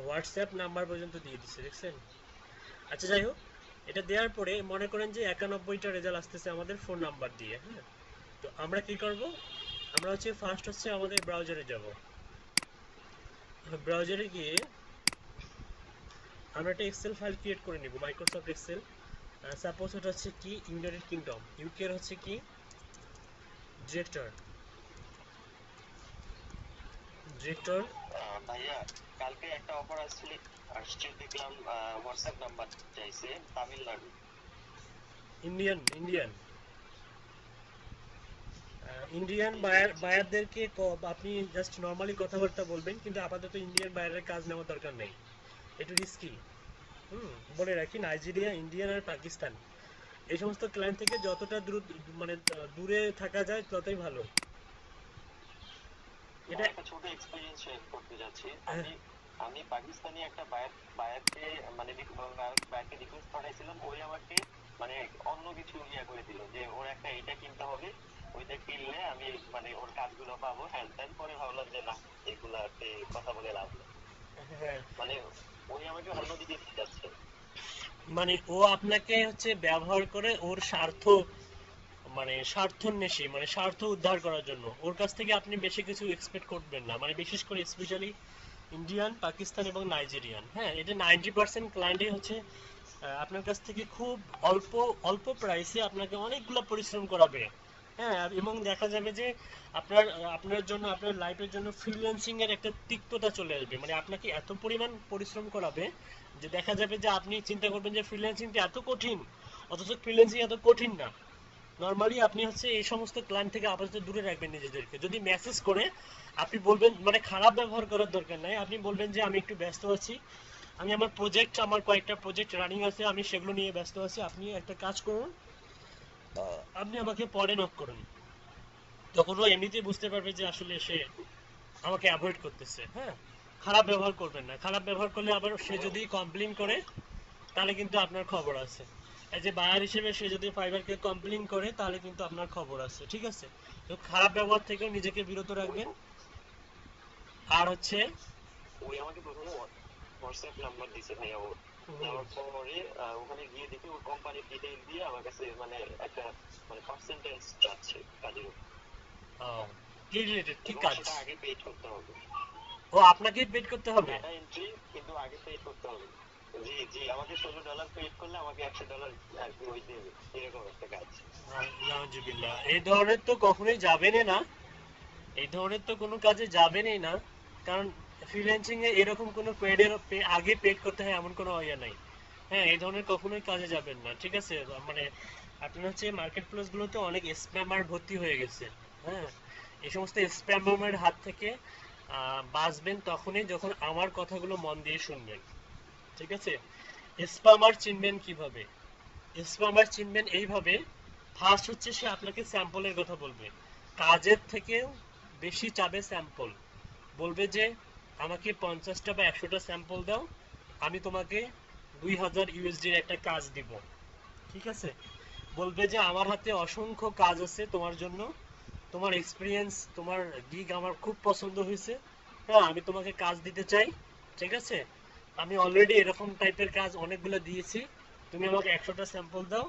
হোয়াটসঅ্যাপ নাম্বার পর্যন্ত দিয়ে দিচ্ছে, দেখছেন? আচ্ছা যাই হোক, এটা দেওয়ার পরে মনে করেন যে 91টা রেজাল্ট আসতেছে আমাদের ফোন নাম্বার দিয়ে, হ্যাঁ। তো আমরা কি করব, আমরা হচ্ছে ফার্স্ট হচ্ছে আমাদের ব্রাউজারে যাব। ব্রাউজারে গিয়ে আমরা একটা এক্সেল ফাইল ক্রিয়েট করে নিব, মাইক্রোসফট এক্সেল। সাপোজ এটা হচ্ছে কি ইউনাইটেড কিংডম, ইউকে এর হচ্ছে কি ডিরেক্টর ডিরেক্টর ভাইয়া কালকে একটা অফার আসছে দেখলাম, হোয়াটসঅ্যাপ নাম্বার চাইছে তামিলনাড়ু। ইন্ডিয়ান ইন্ডিয়ান বায়ারদেরকে আপনি জাস্ট নর্মালি কথাবার্তা বলবেন, কিন্তু আপাতত ইন্ডিয়ান বায়ারের কাজ নেওয়ার দরকার নেই, একটু রিস্কি। বলে রাখি, নাইজেরিয়া, ইন্ডিয়ান আর পাকিস্তান এই সমস্ত ক্লায়েন্ট থেকে যতটা মানে দূরে থাকা যায় ততই ভালো। এটা একটা ছোট এক্সপেরিয়েন্স শেয়ার করতে যাচ্ছি। আমি আমি পাকিস্তানি একটা বায়ারকে মানে বায়ারকে রিকোয়েস্ট পাঠাইছিলাম, ওই আমাকে মানে অন্য কিছু ইয়া করে দিল যে ওর একটা এটা কিনতে হবে, ওইটা কিনলে আমি মানে ওর কাজগুলো পাবো হ্যান ত্যান। পরে ভাবলাম যে না, এগুলাতে কথা বলে লাভ নেই, হ্যাঁ, মানে ওই আমাকে অন্যদিকে নিয়ে যাচ্ছে। মানে ও আপনাকে হচ্ছে ব্যবহার করে ওর স্বার্থ, মানে স্বার্থন্বেষী, মানে স্বার্থ উদ্ধার করার জন্য ওর কাছ থেকে আপনি বেশি কিছু এক্সপেক্ট করবেন না, মানে বিশেষ করে স্পেশালি ইন্ডিয়ান, পাকিস্তান এবং নাইজেরিয়ান। হ্যাঁ, এটা 90% ক্লায়েন্টই হচ্ছে আপনার কাছ থেকে খুব অল্প অল্প প্রাইসে আপনাকে অনেকগুলো পরিশ্রম করাবে। হ্যাঁ, এবং দেখা যাবে যে আপনার জন্য, আপনার লাইফের জন্য ফ্রিল্যান্সিং এর একটা তিক্ততা চলে আসবে, মানে আপনাকে এত পরিমাণ পরিশ্রম করাবে যে দেখা যাবে যে আপনি চিন্তা করবেন যে ফ্রিল্যান্সিংটা এত কঠিন, অথচ ফ্রিল্যান্সিং এত কঠিন না। নর্মালি আপনি হচ্ছে এই সমস্ত ক্লায়েন্ট থেকে আপাতত দূরে রাখবেন নিজেদেরকে। যদি মেসেজ করে আপনি বলবেন, মানে খারাপ ব্যবহার করার দরকার নাই, আপনি বলবেন যে আমি একটু ব্যস্ত আছি, আমি আমার কয়েকটা প্রজেক্ট রানিং আছে, আমি সেগুলো নিয়ে ব্যস্ত আছি, আপনি একটা কাজ করুন, আপনি আমাকে পরে নক করুন। তখন ও এমনিতেই বুঝতে পারবে যে আসলে সে আমাকে অ্যাভয়েড করতেছে। হ্যাঁ, খারাপ ব্যবহার করবেন না, খারাপ ব্যবহার করলে আবার সে যদি কমপ্লেন করে তাহলে কিন্তু আপনার খবর আছে। এই যে বায়ার হিসেবে সে যদি ফাইবারকে কমপ্লেন করে তাহলে কিন্তু আপনার খবর আছে, ঠিক আছে? তো খারাপ ব্যবহার থেকেও নিজেকে বিরত রাখবেন। আর হচ্ছে ওই আমাকে প্রথমে হোয়াটসঅ্যাপ নাম্বার দিছে ভাইয়া, ও দেওয়ার পরে ওখানে গিয়ে দেখি ওর কোম্পানির ডিটেইল দিয়ে আমার কাছে মানে একটা মানে পার্সেন্টেজ চাচ্ছে কাজের উপর। কি রিলেটেড, কি এবং কাজ? সেটা আগে পেড করতে হবে। ও আপনাকেই পেড করতে হবে? ডাটা এন্ট্রি, কিন্তু আগে পেড করতে হবে। জি জি, আমাকে $16 পেড করলে আমাকে $100 আর কি ওই দেবে, এরকম একটা কাজ। নাউজুবিল্লাহ, এই ধরনের তো কখনোই যাবেনই না, এই ধরনের তো কোনো কাজে যাবেনই না, কারণ ফ্রিল্যান্সিং এ এরকম কোনো আগে পেড করতে হয় এমন কোনো ইয়ে নাই। হ্যাঁ, এই ধরনের কখনোই কাজে যাবেন না, ঠিক আছে? মানে আপনার হচ্ছে মার্কেট প্লেস গুলোতে অনেক স্প্যামার ভর্তি হয়ে গেছে। হ্যাঁ, এই সমস্ত স্প্যামারের হাত থেকে বাঁচবেন তখনই যখন আমার কথাগুলো মন দিয়ে শুনবেন, ঠিক আছে? স্প্যামার চিনবেন কিভাবে? স্প্যামার চিনবেন এইভাবে, ফার্স্ট হচ্ছে সে আপনাকে স্যাম্পলের কথা বলবে, কাজের থেকেও বেশি চাবে স্যাম্পল। বলবে যে আমাকে 50টা বা 100টা স্যাম্পল দাও, আমি তোমাকে 2000 USD একটা কাজ দিব, ঠিক আছে? বলবে যে আমার হাতে অসংখ্য কাজ আছে তোমার জন্য, তোমার এক্সপিরিয়েন্স, তোমার গিগ আমার খুব পছন্দ হয়েছে, হ্যাঁ আমি তোমাকে কাজ দিতে চাই, ঠিক আছে? আমি অলরেডি এরকম টাইপের কাজ অনেকগুলো দিয়েছি, তুমি আমাকে 100টা স্যাম্পল দাও,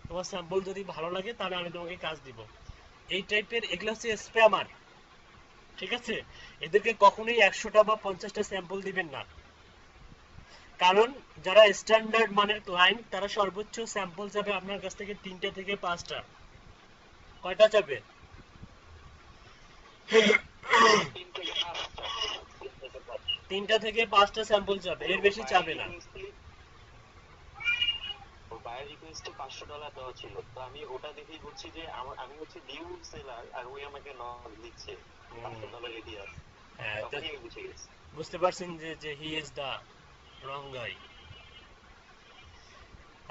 তোমার স্যাম্পল যদি ভালো লাগে তাহলে আমি তোমাকে কাজ দিব। এই টাইপের এগুলো হচ্ছে স্প্যামার, ঠিক আছে? এদেরকে কখনোই 100টা বা 50টা স্যাম্পল দিবেন না, কারণ যারা স্ট্যান্ডার্ড মানের ক্লায়েন্ট তারা সর্বোচ্চ স্যাম্পল যাবে আপনার কাছ থেকে 3টা থেকে 5টা। কয়টা যাবে? 3 থেকে 5টা। 3টা থেকে 5টা স্যাম্পল চাবে, এর বেশি চাবে না। বায়ার রিকোয়েস্টে $500 দেওয়া ছিল, তো আমি ওটা দেখেই বলছি যে আমি হচ্ছে নিউ সেলার আর ওই আমাকে নক দিচ্ছে $500 রেডি আছে। হ্যাঁ, তো তখনই আমি বুঝে গেছি বুঝতে পারছেন যে হি ইজ দা রং গাই।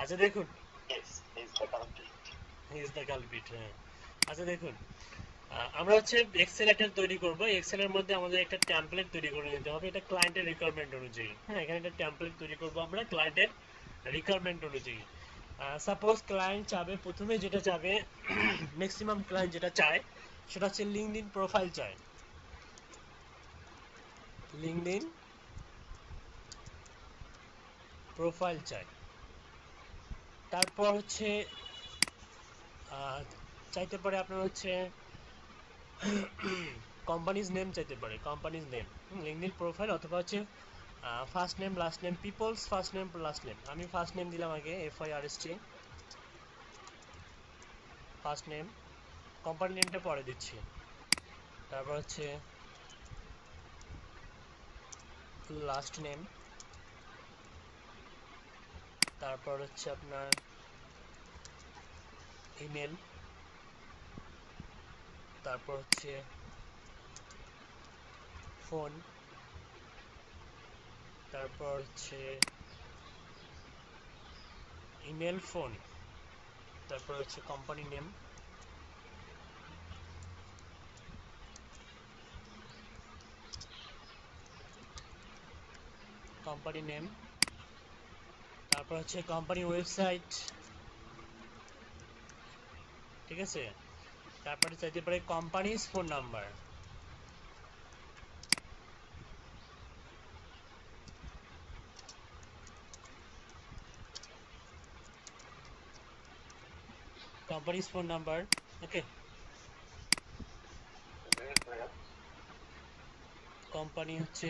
আচ্ছা দেখুন, yes is the culprit. He is the culprit. হ্যাঁ, আচ্ছা দেখুন, আমরা হচ্ছে এক্সেল একটা তৈরি করব। এক্সেলের মধ্যে আমাদের একটা টেমপ্লেট তৈরি করে নিতে হবে, এটা ক্লায়েন্টের রিকোয়ারমেন্ট অনুযায়ী। হ্যাঁ, এখানে একটা টেমপ্লেট তৈরি করব আমরা ক্লায়েন্টের রিকোয়ারমেন্ট অনুযায়ী। সাপোজ ক্লায়েন্ট চাবে, প্রথমে যেটা চাবে, ম্যাক্সিমাম ক্লায়েন্ট যেটা চায় সেটা হচ্ছে লিঙ্কডইন প্রোফাইল চায়। লিঙ্কডইন প্রোফাইল চাই। তারপর হচ্ছে চাইতে পারে আপনার হচ্ছে কোম্পানিজ নেম চাইতে পারে, কোম্পানিজ নেম, লিঙ্কডইন প্রোফাইল, অথবা হচ্ছে first name last name, peoples first name last name. আমি ফার্স্ট নেম দিলাম আগে, FIRST ফার্স্ট নেম, কোম্পানি নেমটা পরে দিচ্ছি। তারপর হচ্ছে লাস্ট নেম, তারপর হচ্ছে আপনার ইমেল, তারপর হচ্ছে ফোন, তারপর হচ্ছে ইমেল, ফোন, তারপর হচ্ছে কোম্পানি নেম, কোম্পানি নেম, তারপর হচ্ছে কোম্পানি ওয়েবসাইট, ঠিক আছে। তারপরে চাইতে পারে company's phone number, company's phone number, okay. Company হচ্ছে,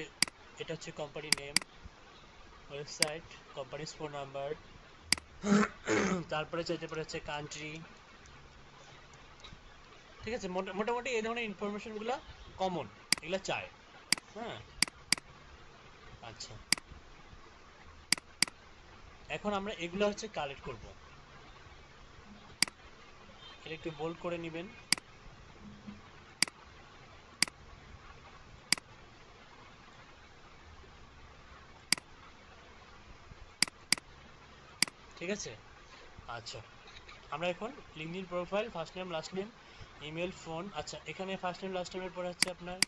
এটা হচ্ছে company name, website, company's phone number. তারপরে চাইতে পারে হচ্ছে কান্ট্রি, ঠিক আছে। মোটামুটি এই ধরনের ইনফরমেশনগুলো কমন, এগুলো চায়। হ্যাঁ, আচ্ছা, এখন আমরা এগুলো হচ্ছে কালেক্ট করব। এটা একটু বোল্ড করে নেবেন। ঠিক আছে, আচ্ছা। আমরা এখন LinkedIn profile, first name last name, email, phone. আচ্ছা, এখানে ফার্স্ট নেম লাস্ট নেমের পরে হচ্ছে আপনার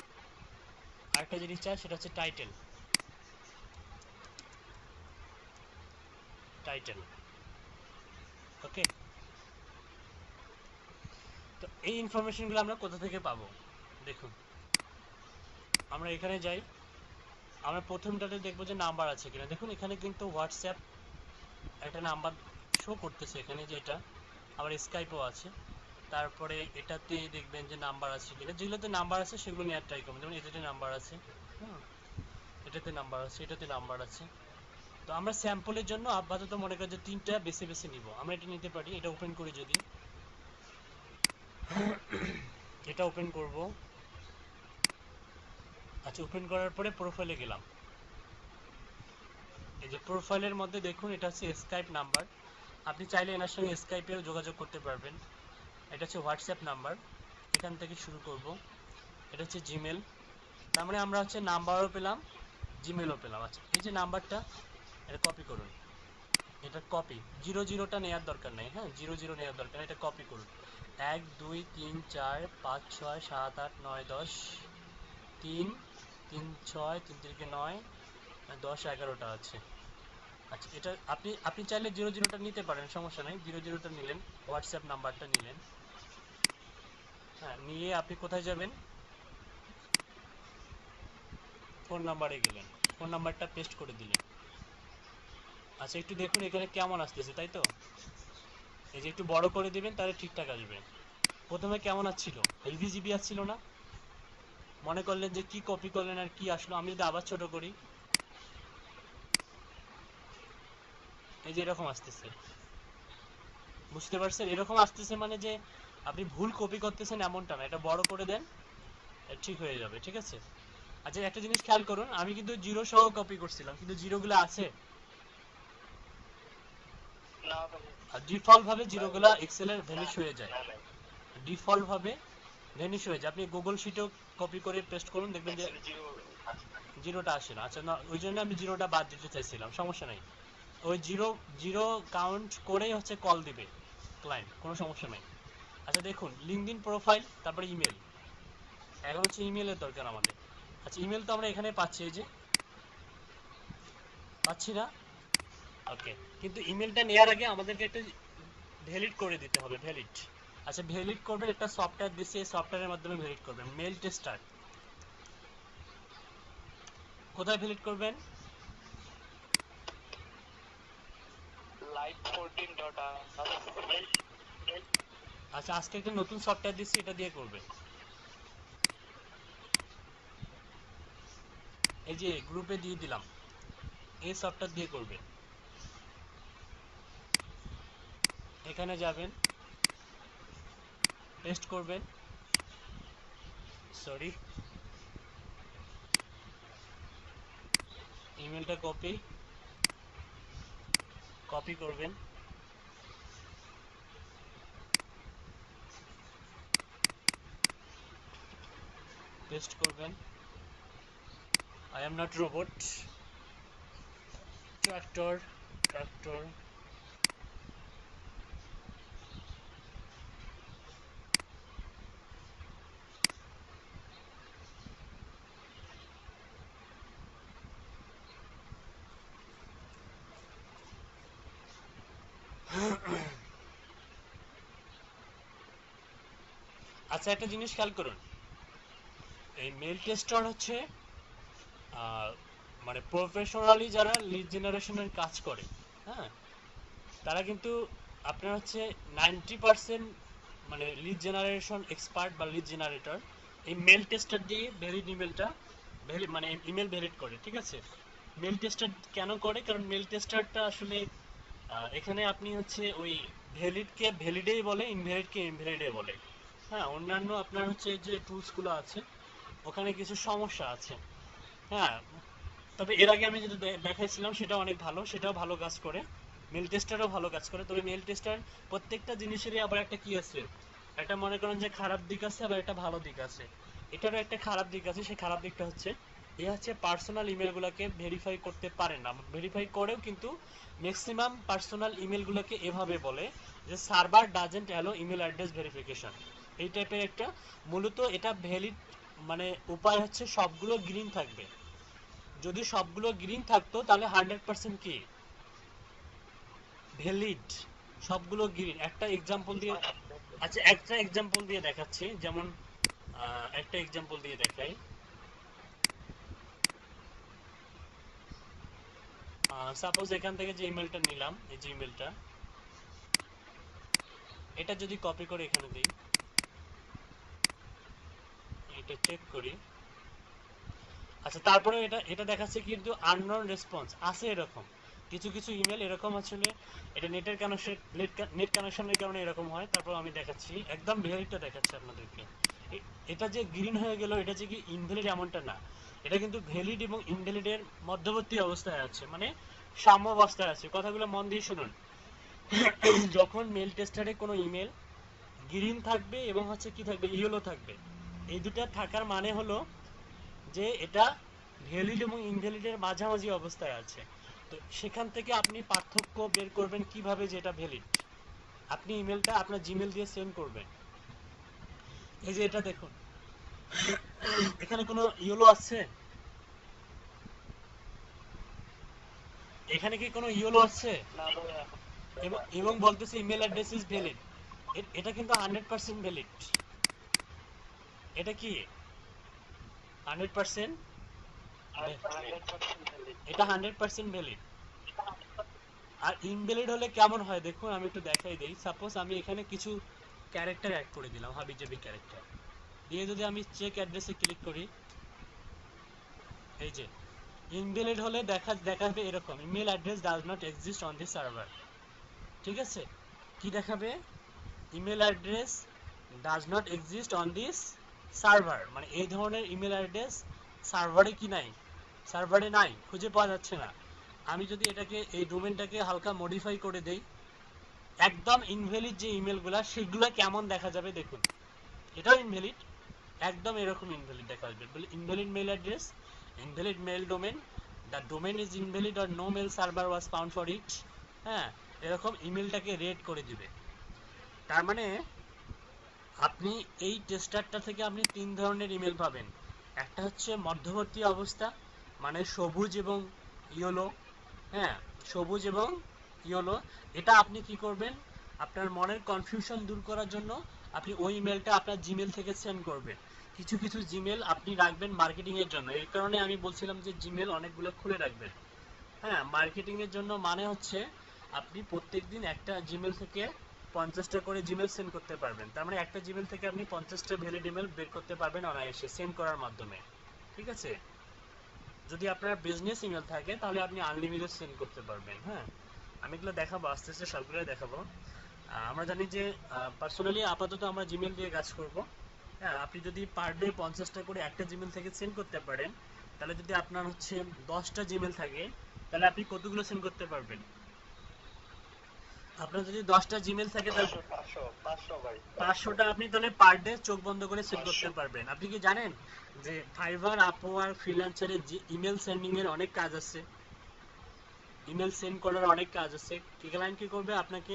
আরেকটা জিনিস চাই, সেটা হচ্ছে টাইটেল। টাইটেল, ওকে। তো এই ইনফরমেশনগুলো আমরা কোথা থেকে পাবো? দেখুন, আমরা এখানে যাই, আমরা প্রথমটাতে দেখবো যে নাম্বার আছে কিনা। দেখুন এখানে কিন্তু হোয়াটসঅ্যাপ একটা নাম্বার শো করতেছে এখানে, যে এটা আবার স্কাইপও আছে। তারপরে এটাতে দেখবেন যে নাম্বার আছে কিনা, যেগুলোতে নাম্বার আছে সেগুলো নিয়ে ট্রাই করবেন। যেমন এটাতে নাম্বার আছে, হুম, এটাতে নাম্বার আছে, এটাতে নাম্বার আছে। তো আমরা স্যাম্পলের জন্য আপাতত মনে করি যে 3টা বেছে বেছে নিব। আমরা এটা নিতে পারি, এটা ওপেন করি যদি, এটা ওপেন করব। আচ্ছা, ওপেন করার পরে প্রোফাইলে গেলাম। এই যে প্রোফাইলের মধ্যে দেখুন, এটা হচ্ছে স্কাইপ নাম্বার। আপনি চাইলে এনার সঙ্গে স্কাইপেও যোগাযোগ করতে পারবেন। এটা হচ্ছে হোয়াটসঅ্যাপ নাম্বার, এখান থেকে শুরু করব। এটা হচ্ছে জিমেল, তার মানে আমরা হচ্ছে নাম্বারও পেলাম, জিমেলও পেলাম। আচ্ছা, এই যে নাম্বারটা, এটা কপি করুন। এটা কপি, 00টা নেওয়ার দরকার নেই। হ্যাঁ, 00 নেওয়ার দরকার নেই, এটা কপি করুন। 1 2 3 4 5 6 7 8 9 10, 3 3 6 3 3 9 10 11টা আছে। আচ্ছা, এটা আপনি আপনি চাইলে 00টা নিতে পারেন, সমস্যা নাই। 00টা নিলেন, হোয়াটসঅ্যাপ নাম্বারটা নিলেন। হ্যাঁ, নিয়ে আপনি কোথায় যাবেন? ফোন নাম্বারে গেলেন, ফোন নাম্বারটা পেস্ট করে দিলেন। আচ্ছা, একটু দেখুন এখানে কেমন আসতেছে, তাই তো? এই যে একটু বড় করে দিবেন, তাহলে ঠিকঠাক আসবে। প্রথমে কেমন আসছিল? হেলদি জিবি আসছিল না? মনে করলেন যে কি কপি করলেন আর কি আসলো। আমি যদি আবার ছোট করি, এই যে এরকম আসতেছে। বুঝতে পারছেন? এরকম আসতেছে মানে যে আপনি ভুল কপি করতেছেন এমনটা না, এটা বড় করে দেন, ঠিক হয়ে যাবে। ঠিক আছে, আচ্ছা একটা জিনিস খেয়াল করুন, আমি কিন্তু জিরো সহ কপি করছিলাম, কিন্তু জিরোগুলো আছে না ভাই, আর ডিফল্ট ভাবে জিরোগুলো এক্সেল এর ভ্যানিশ হয়ে যায়, না নাই, ডিফল্ট ভাবে ভ্যানিশ হয়ে যায়। আপনি গুগল শিটেও কপি করে পেস্ট করুন, দেখবেন যে এক্সেলে জিরো আসে না। জিরোটা আসে না। আচ্ছা না, ওই জন্য আমি জিরোটা বাদ দিতে চাইছিলাম, সমস্যা নাই। ওই জিরো জিরো কাউন্ট করেই হচ্ছে কল দিবে ক্লায়েন্ট, কোনো সমস্যা নাই। আচ্ছা দেখুন, লিঙ্কডইন প্রোফাইল, তারপরে ইমেল। এখন হচ্ছে ইমেলের দরকার আমাদের। আচ্ছা ইমেল তো আমরা এখানে পাচ্ছি, এই যে পাচ্ছি না, ওকে। কিন্তু ইমেলটা নেওয়ার আগে আমাদেরকে একটা ভ্যালিড করে দিতে হবে, ভ্যালিড। আচ্ছা ভ্যালিড করবেন, একটা সফটওয়্যার দিচ্ছে, এই সফটওয়্যারের মাধ্যমে ভ্যালিড করবেন। মেল টেস্টার, কোথায় ভ্যালিড করবেন? লাইট 14 ডট আচ্ছা আজকে একটা নতুন সফটওয়্যার দিচ্ছি, এটা দিয়ে করবেন। এই যে গ্রুপে দিয়ে দিলাম, এই সফটওয়্যার দিয়ে করবেন। এখানে যাবেন, পেস্ট করবেন, সরি ইমেলটা কপি কপি করবেন, পেস্ট করবেন। I am not robot, tractor tractor. আচ্ছা একটা জিনিস খেয়াল করুন, এই মেল টেস্টার হচ্ছে মানে প্রফেশনালি যারা লিড জেনারেশনের কাজ করে, হ্যাঁ, তারা কিন্তু আপনার হচ্ছে 90% মানে লিড জেনারেশন এক্সপার্ট বা লিড জেনারেটর এই মেল টেস্টার দিয়ে ভ্যালিড ইমেলটা মানে ইমেল ভ্যালিড করে, ঠিক আছে। মেল টেস্টার কেন করে? কারণ মেল টেস্টারটা আসলে এখানে আপনি হচ্ছে ওই ভ্যালিডকে ভ্যালিডেই বলে, ইনভ্যালিডকে ইনভ্যালিডে বলে। হ্যাঁ, অন্যান্য আপনার হচ্ছে যে টুলসগুলো আছে ওখানে কিছু সমস্যা আছে। হ্যাঁ, তবে এর আগে আমি যেটা দেখাইছিলাম সেটা অনেক ভালো, সেটাও ভালো কাজ করে। মেল টেস্টারও ভালো কাজ করে, তবে মেল টেস্টার প্রত্যেকটা জিনিসেরই আবার একটা কি আছে, একটা মনে করেন যে খারাপ দিক আছে, আবার একটা ভালো দিক আছে। এটারও একটা খারাপ দিক আছে, সেই খারাপ দিকটা হচ্ছে এ হচ্ছে পার্সোনাল ইমেলগুলোকে ভেরিফাই করতে পারে না। ভেরিফাই করেও কিন্তু ম্যাক্সিমাম পার্সোনাল ইমেলগুলোকে এভাবে বলে যে server doesn't allow email address verification, এই টাইপের একটা। মূলত এটা ভ্যালিড মানে উপায় হচ্ছে সবগুলো গ্রিন থাকবে। যদি সবগুলো গ্রিন থাকতো তাহলে 100% কি ভ্যালিড, সবগুলো গ্রিন। একটা এক্সাম্পল দিয়ে, আচ্ছা একটা এক্সাম্পল দিয়ে দেখাচ্ছি, যেমন একটা এক্সাম্পল দিয়ে দেখাই। সাপোজ এখান থেকে যে ইমেলটা নিলাম, এই যে ইমেলটা, এটা যদি কপি করে এখানে দিই, এটা চেক করি। আচ্ছা তারপরে এটা এটা দেখাচ্ছে কিন্তু আননোন রেসপন্স আছে, এরকম কিছু কিছু ইমেল এরকম আসলে এটা নেটের কানেকশন, নেট কানেকশনের কারণে এরকম হয়। তারপর আমি দেখাচ্ছি, একদম ভ্যালিডটা দেখাচ্ছি আপনাদেরকে। এটা যে গ্রিন হয়ে গেল এটা যে কি ইনভ্যালিড এমনটা না, এটা কিন্তু ভ্যালিড এবং ইনভ্যালিডের মধ্যবর্তী অবস্থায় আছে, মানে সাম্য অবস্থায় আছে। কথাগুলো মন দিয়ে শুনুন। যখন মেল টেস্টারে কোনো ইমেল গ্রিন থাকবে এবং হচ্ছে কি থাকবে, ইয়েলো থাকবে, এই দুটা থাকার মানে হলো যে এটা ভ্যালিড এবং ইনভ্যালিডের মাঝামাঝি অবস্থায় আছে। তো সেখান থেকে আপনি পার্থক্য বের করবেন কিভাবে, যেটা ভ্যালিড। আপনি ইমেলটা আপনার জিমেল দিয়ে সেন্ড করবেন, এই যে এটা দেখুন, এখানে কোনো ইয়েলো আছে, এখানে কি কোনো ইয়েলো আছে? না ভাইয়া, এবং বলতেছে ইমেল অ্যাড্রেস ইজ ভ্যালিড, এটা কিন্তু 100% ভ্যালিড। এটা কি 100%? 100% valid। এটা 100% ভ্যালিড। আর ইনভ্যালিড হলে কেমন হয় দেখুন, আমি একটু দেখাই দেই। সাপোজ আমি এখানে কিছু ক্যারেক্টার অ্যাড করে দিলাম, হাবিজাবি ক্যারেক্টার দিয়ে যদি আমি চেক অ্যাড্রেসে ক্লিক করি, এই যে ইনভ্যালিড হলে দেখাবে এরকম, email address does not exist on this server. ঠিক আছে, কি দেখাবে? Email address does not exist on this server, মানে এই ধরনের ইমেল অ্যাড্রেস সার্ভারে কি নাই, সার্ভারে নাই, খুঁজে পাওয়া যাচ্ছে না। আমি যদি এটাকে এই ডোমেনটাকে হালকা মডিফাই করে দেই, একদম ইনভ্যালিড যে ইমেলগুলো সেগুলো কেমন দেখা যাবে দেখুন। এটাও ইনভ্যালিড, একদম এরকম ইনভ্যালিড দেখা যাবে। Invalid mail address, invalid mail domain, the domain is invalid or no mail server was found for it. হ্যাঁ, এরকম ইমেলটাকে রেড করে দিবে। তার মানে আপনি এই টেস্টারটা থেকে আপনি 3 ধরনের ইমেল পাবেন। একটা হচ্ছে মধ্যবর্তী অবস্থা, মানে সবুজ এবং ইয়েলো। হ্যাঁ, সবুজ এবং ইয়েলো। এটা আপনি কি করবেন, আপনার মনের কনফিউশন দূর করার জন্য আপনি ওই ইমেলটা আপনার জিমেল থেকে সেন্ড করবেন। কিছু কিছু জিমেল আপনি রাখবেন মার্কেটিং এর জন্য। এই কারণে আমি বলছিলাম যে জিমেল অনেকগুলো খুলে রাখবেন। হ্যাঁ, মার্কেটিং এর জন্য মানে হচ্ছে আপনি প্রত্যেকদিন একটা জিমেল থেকে 50টা করে জিমেল সেন্ড করতে পারবেন। তার মানে একটা জিমেল থেকে আপনি 50টা ভ্যালিড ইমেল বের করতে পারবেন অনায়াসে সেন্ড করার মাধ্যমে। ঠিক আছে, যদি আপনার বিজনেস ইমেল থাকে তাহলে আপনি আনলিমিটেড সেন্ড করতে পারবেন। হ্যাঁ, আমি এগুলো দেখাবো, আস্তে আস্তে সবগুলোই দেখাবো। আমরা জানি যে পার্সোনালি আপাতত আমরা জিমেল দিয়ে কাজ করব। হ্যাঁ, আপনি যদি পার ডে 50টা করে একটা জিমেল থেকে সেন্ড করতে পারেন, তাহলে যদি আপনার হচ্ছে 10টা জিমেল থাকে, তাহলে আপনি কতগুলো সেন্ড করতে পারবেন? আপনার যদি 10টা জিমেল থাকে তাহলে 500 ভাই, 500টা আপনি তাহলে পার ডে চোখ বন্ধ করে সেন্ড করতে পারবেন। আপনি কি জানেন যে ফাইবার, আপওয়ার্ক, ফ্রিল্যান্সারে যে ইমেল সেন্ডিং এর অনেক কাজ আছে, ইমেল সেন্ড করার অনেক কাজ আছে। ক্লায়েন্ট কি করবে, আপনাকে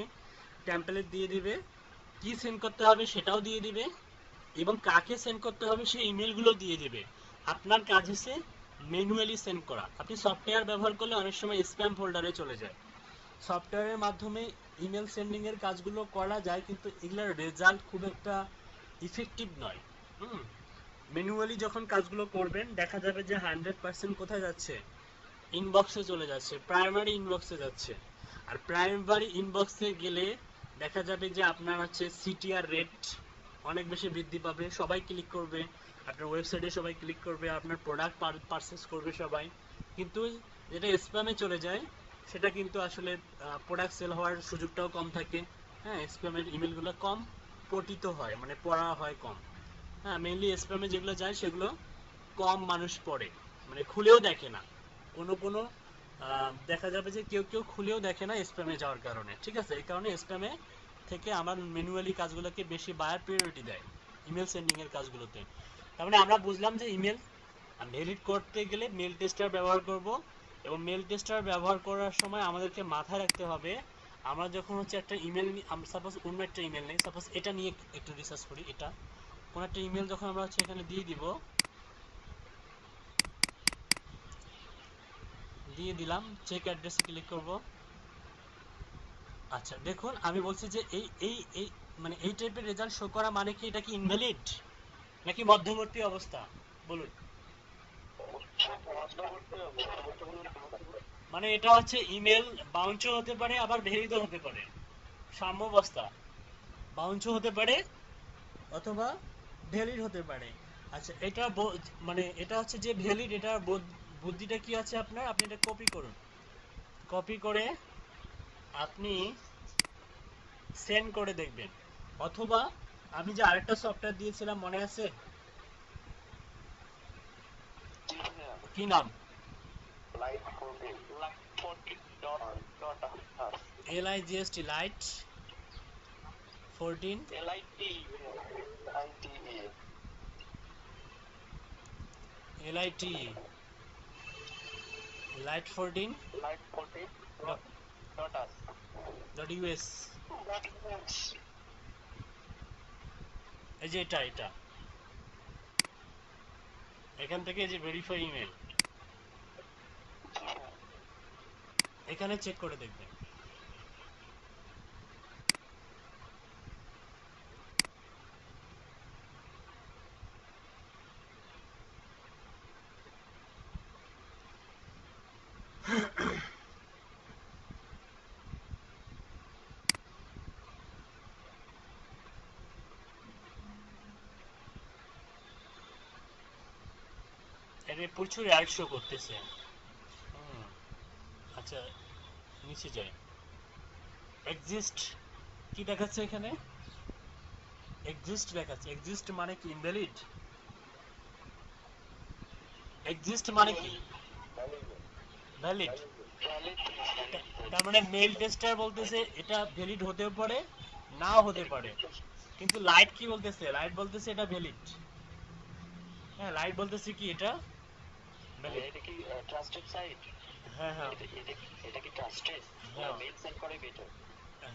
টেমপ্লেট দিয়ে দিবে, কি সেন্ড করতে হবে সেটাও দিয়ে দিবে, এবং কাকে সেন্ড করতে হবে সেই ইমেলগুলো দিয়ে দিবে। আপনার কাজ হচ্ছে ম্যানুয়ালি সেন্ড করা। আপনি সফটওয়্যার ব্যবহার করলে অনেক সময় স্প্যাম ফোল্ডারে চলে যায়। সফটওয়্যারের মাধ্যমে ইমেল সেন্ডিং এর কাজগুলো করা যায়, কিন্তু এগুলোর রেজাল্ট খুব একটা ইফেক্টিভ নয়। ম্যানুয়ালি যখন কাজগুলো করবেন দেখা যাবে যে 100% কোথায় যাচ্ছে, ইনবক্সে চলে যাচ্ছে, প্রাইমারি ইনবক্সে যাচ্ছে। আর প্রাইমারি ইনবক্সে গেলে দেখা যাবে যে আপনার হচ্ছে সিটিআর রেট অনেক বেশি বৃদ্ধি পাবে, সবাই ক্লিক করবে, আপনার ওয়েবসাইটে সবাই ক্লিক করবে, আপনার প্রোডাক্ট পারচেস করবে সবাই। কিন্তু যেটা স্প্যামে চলে যায় সেটা কিন্তু আসলে প্রোডাক্ট সেল হওয়ার সুযোগটাও কম থাকে। হ্যাঁ, স্প্যামের ইমেলগুলো কম পঠিত হয়, মানে পড়া হয় কম। হ্যাঁ, মেইনলি স্প্যামে যেগুলো যায় সেগুলো কম মানুষ পড়ে, মানে খুলেও দেখে না। কোনো কোনো দেখা যাবে যে কেউ কেউ খুলেও দেখে না স্প্যামে যাওয়ার কারণে। ঠিক আছে, এই কারণে স্প্যামে থেকে আমার ম্যানুয়ালি কাজগুলোকে বেশি বায়ার প্রায়োরিটি দেয় ইমেল সেন্ডিং এর কাজগুলোতে। তার মানে আমরা বুঝলাম যে ইমেল ভ্যালিড করতে গেলে মেল টেস্টার ব্যবহার করব, এবং মেল টেস্টার ব্যবহার করার সময় আমাদেরকে মাথায় রাখতে হবে আমরা যখন হচ্ছে একটা ইমেল, সাপোজ অন্য একটা ইমেল নেই, সাপোজ এটা নিয়ে একটু রিসার্চ করি, এটা কোন একটা ইমেল যখন আমরা হচ্ছে এখানে দিয়ে দিব, দিয়ে দিলাম, চেক অ্যাড্রেসে ক্লিক করব। আচ্ছা দেখুন, আমি বলছি যে এই এই এই মানে এই টাইপের রেজাল্ট শো করা মানে কি এটা কি ইনভ্যালিড নাকি মধ্যবর্তী অবস্থা বলুন? মানে এটা হচ্ছে ইমেল বাউন্সও হতে পারে আবার ভ্যালিডও হতে পারে, সাম্যাবস্থা, বাউন্সও হতে পারে অথবা ভ্যালিড হতে পারে। আচ্ছা এটা মানে এটা হচ্ছে যে ভ্যালিড, এটা বুদ্ধিটা কি আছে আপনার, আপনি এটা কপি করুন, কপি করে আপনি সেন্ড করে দেখবেন। অথবা আমি যে আরেকটা সফটওয়্যার দিয়েছিলাম মনে আছে, কি নাম? Light 14, light 14 dot LIGST light 14 LITE LITE light 14 light 14 dot US। এই যে এটা এটা এখান থেকে যে ভেরিফাই ইমেল, এখানে চেক করে দেখবেন। এখানে প্রচুর অ্যাড শো করতেছে। আচ্ছা নিচে যাই, এক্সিস্ট কি দেখাচ্ছে এখানে, এক্সিস্ট দেখাচ্ছে। এক্সিস্ট মানে কি ইনভ্যালিড? এক্সিস্ট মানে কি? ভ্যালিড। তার মানে মেল টেস্টার বলতেছে এটা ভ্যালিড হতেও পারে, নাও হতে পারে। কিন্তু লাইট কি বলতেছে? লাইট বলতেছে এটা ভ্যালিড। হ্যাঁ, লাইট বলতেছে কি এটা ভ্যালিড। এটা কি ট্রাস্টেড সাইট? হ্যাঁ হ্যাঁ এটা কি ট্রাস্টেড? হ্যাঁ মেল সেন্ড করে বেটার।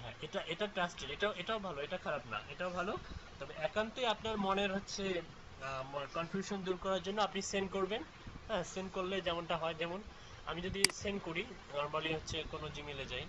হ্যাঁ, এটা এটা ট্রাস্টেড, এটাও ভালো, এটা খারাপ না, এটাও ভালো। তবে একান্তই আপনার মনের হচ্ছে কনফিউশন দূর করার জন্য আপনি সেন্ড করবেন। হ্যাঁ, সেন্ড করলে যেমনটা হয়, যেমন আমি যদি সেন্ড করি নর্মালি হচ্ছে কোনো জিমেলে যাই,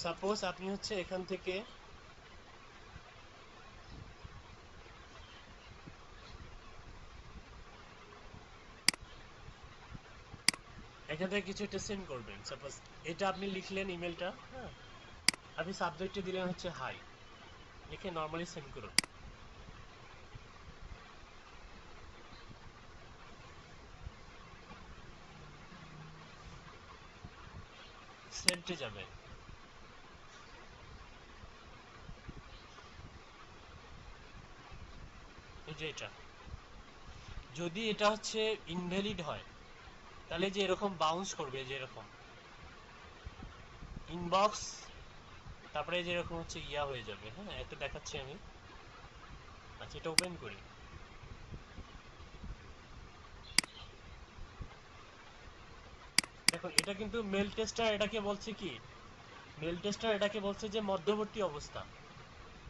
সাপোজ আপনি হচ্ছে এখান থেকে কিছু একটা সেন্ড করবেন। সাপোজ এটা আপনি লিখলেন ইমেলটা, হ্যাঁ, আপনি সাবজেক্টে দিলেন হচ্ছে হাই, লিখে নর্মালি সেন্ড করুন। সেন্টে যাবে। এই যে এটা, যদি এটা হচ্ছে ইনভ্যালিড হয় তাহলে যে এরকম বাউন্স করবে, যে এরকম ইনবক্স, তারপরে যে এরকম হচ্ছে ইয়া হয়ে যাবে। হ্যাঁ, এটা দেখাচ্ছি আমি। আচ্ছা, এটা ওপেন করি। দেখুন, এটা কিন্তু মেল টেস্টার এটাকে বলছে কি, মেল টেস্টার এটাকে বলছে যে মধ্যবর্তী অবস্থা।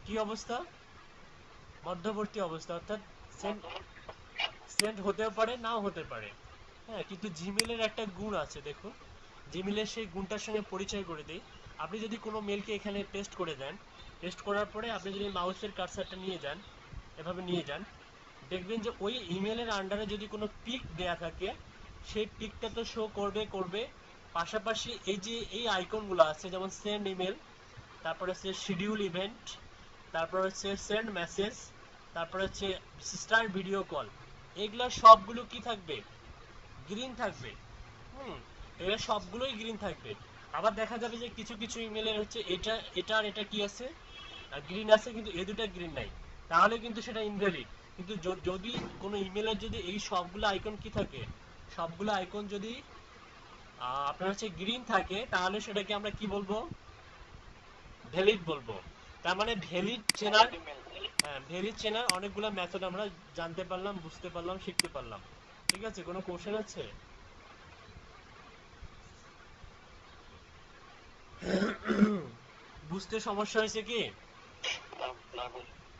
কি অবস্থা? মধ্যবর্তী অবস্থা, অর্থাৎ সেন্ড সেন্ড হতেও পারে, নাও হতে পারে। হ্যাঁ, কিন্তু জিমেলের একটা গুণ আছে, দেখুন, জিমেলের সেই গুণটার সঙ্গে পরিচয় করে দিই। আপনি যদি কোনো মেলকে এখানে পেস্ট করে দেন, পেস্ট করার পরে আপনি যদি মাউসের কার্সারটা নিয়ে যান, এভাবে নিয়ে যান, দেখবেন যে ওই ইমেলের আন্ডারে যদি কোনো পিক দেয়া থাকে, সেই পিকটা তো শো করবে করবে, পাশাপাশি এই যে এই আইকনগুলো আছে, যেমন সেন্ড ইমেল, তারপরে হচ্ছে শিডিউল ইভেন্ট, তারপর হচ্ছে সেন্ড মেসেজ, তারপর হচ্ছে স্টার ভিডিও কল, এগুলা সবগুলো কি থাকবে? গ্রিন থাকবে। হুম, এগুলো সবগুলোই গ্রিন থাকবে। আবার দেখা যাবে যে কিছু কিছু ইমেলের হচ্ছে এটা এটা আর এটা কি আছে, গ্রিন আছে, কিন্তু এই দুটো গ্রিন নাই, তাহলে কিন্তু সেটা ইনভ্যালিড। কিন্তু যদি কোনো ইমেলের যদি এই সবগুলো আইকন কি থাকে, সবগুলো আইকন যদি আপনার হচ্ছে গ্রিন থাকে, তাহলে সেটাকে আমরা কি বলবো? ভ্যালিড বলবো। তার মানে ভ্যালিড চেনার, হ্যাঁ, ভ্যালিড চেনার অনেকগুলো মেথড আমরা জানতে পারলাম, বুঝতে পারলাম, শিখতে পারলাম। ঠিক আছে, কোনো কোশ্চেন আছে? বুঝতে সমস্যা হয়েছে কি?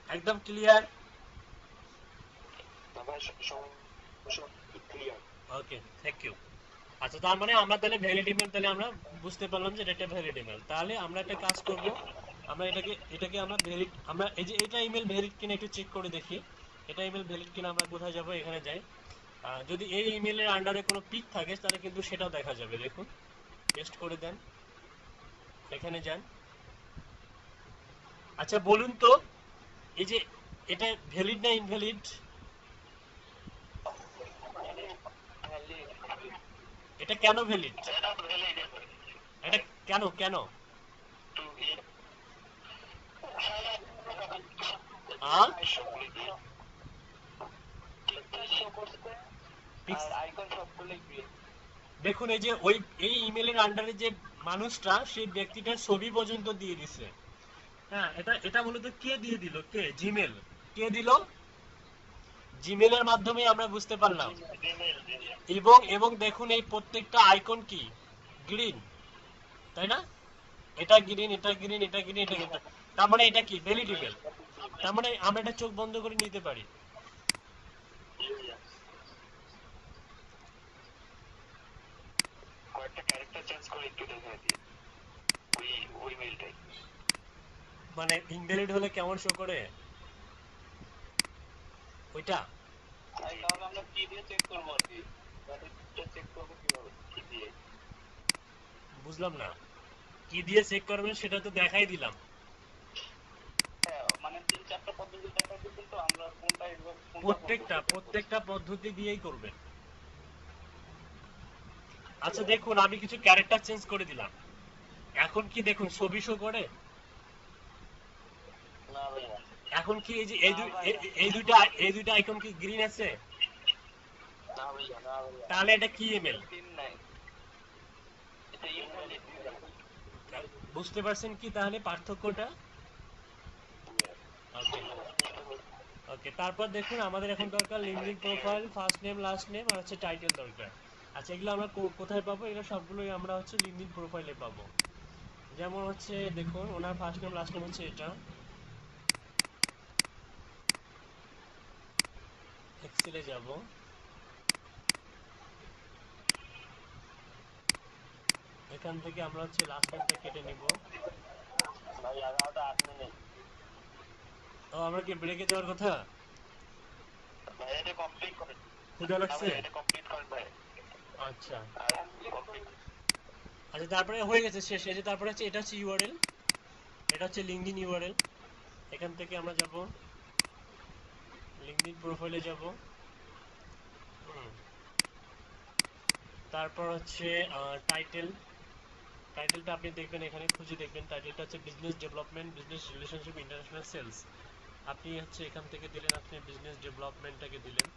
একদম ক্লিয়ার? Okay, thank you. আচ্ছা, তার মানে আমরা তাহলে ভ্যালিড ইমেল, তাহলে আমরা বুঝতে পারলাম যে এটা একটা ভ্যালিড ইমেল। তাহলে আমরা একটা কাজ করব, আমরা এটাকে আমরা ভ্যালিড, আমরা এই যে এটা ইমেল ভ্যালিড কিনা একটু চেক করে দেখি। এটা ইমেল ভ্যালিড কিনা, আমরা কোথায় যাব? এখানে যাই। যদি এই ইমেলের আন্ডারে কোনো পিক থাকে তাহলে কিন্তু সেটাও দেখা যাবে। দেখুন, পেস্ট করে দেন, এখানে যান। আচ্ছা, বলুন তো, এই যে এটা ভ্যালিড না ইনভ্যালিড? এটা কেন ভ্যালিড? এটা কেন কেন? আ দেখুন, এই যে ওই এই ইমেলের আন্ডারে যে মানুষটা, সেই ব্যক্তিটার ছবি পর্যন্ত দিয়ে দিছে। হ্যাঁ, এটা এটা মূলত কে দিয়ে দিল? কে? জিমেল। কে দিল? জিমেলের মাধ্যমে আমরা বুঝতে পারলাম। এবং এবং দেখুন, এই প্রত্যেকটা আইকন কি গ্রিন, তাই না? এটা গ্রিন, এটা গ্রিন, এটা গ্রিন, এটা গ্রিন। তার মানে এটা কি ভ্যালিড ইমেল। তার মানে আমরা এটা চোখ বন্ধ করে নিতে পারি। মানে ইনভ্যালিড হলে কেমন শো করে ওইটা? তাহলে আমরা কি দিয়ে চেক করবো আর কি? চেক করবো কিভাবে? কি দিয়ে? বুঝলাম না, কি দিয়ে চেক করবেন সেটা তো দেখাই দিলাম। হ্যাঁ, মানে 3-4টা পদ্ধতি দেখাই দিচ্ছেন, তো আমরা কোনটা এবার কোনটা করব প্রত্যেকটা সেটা প্রত্যেকটা পদ্ধতি দিয়েই করবেন। আচ্ছা দেখুন, আমি কিছু ক্যারেক্টার চেঞ্জ করে দিলাম, এখন কি দেখুন ছবি শো করে? না ভাইয়া, এখন কি এই যে না ভাইয়া। এই দুইটা আইকন কি গ্রিন আছে? না ভাইয়া, না ভাইয়া, তাহলে এটা কি এমএল? তিন নাই। এটা ইনভ্যালিড। বুঝতে পারছেন কি তাহলে পার্থক্যটা? ওকে ওকে, তারপর দেখুন আমাদের এখন দরকার LinkedIn profile, first name last name আর হচ্ছে টাইটেল দরকার। আচ্ছা এগুলো আমরা কোথায় পাবো? এগুলো সবগুলোই আমরা হচ্ছে লিঙ্কডিন প্রোফাইলে পাবো। যেমন হচ্ছে দেখুন ওনার ফার্স্ট নেম লাস্ট নেম হচ্ছে এটা, এক্সেলে যাব, এখান থেকে আমরা হচ্ছে লাস্ট নেমটা কেটে নিব। ভাই আর 8 মিনিট। ও আমরা কি ব্রেকে যাওয়ার কথা? ভাই এটা কমপ্লিট করেন। ক্ষুধা লাগছে? এটা কমপ্লিট করেন ভাই। আচ্ছা আর complete। আচ্ছা, তারপরে হয়ে গেছে শেষ। এই যে তারপরে হচ্ছে এটা হচ্ছে ইউআরএল, এটা হচ্ছে লিঙ্কডিন ইউআরএল। এখান থেকে আমরা যাব লিঙ্কডিন প্রোফাইলে যাব। তারপর হচ্ছে টাইটেল, টাইটেলটা আপনি দেখবেন এখানে খুঁজে দেখবেন, টাইটেলটা হচ্ছে business development, business relationship, international sales. আপনি হচ্ছে এখান থেকে দিলেন, আপনি বিজনেস ডেভেলপমেন্টটাকে দিলেন,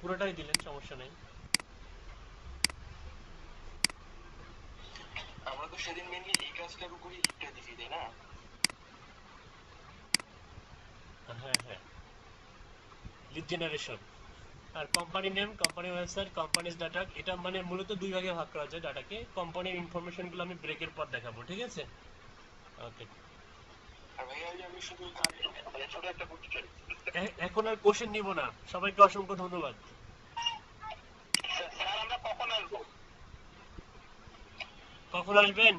পুরোটাই দিলেন, সমস্যা নেই। আমরা তো সেদিন মেইনলি এই কাজটার উপরই লিখতে দিছি, তাই না? হ্যাঁ হ্যাঁ, লিড জেনারেশন। আর company name, company website, company's data, এটা মানে মূলত দুই ভাগে ভাগ করা যায় ডাটাকে। কোম্পানির ইনফরমেশনগুলো আমি ব্রেকের পর দেখাবো, ঠিক আছে? ওকে, আর ভাইয়া আমি শুধু ছোট একটা কোশ্চেন। এখন আর কোশ্চেন নিব না, সবাইকে অসংখ্য ধন্যবাদ। স্যার আমরা কখন আসবো? কখন আসবেন?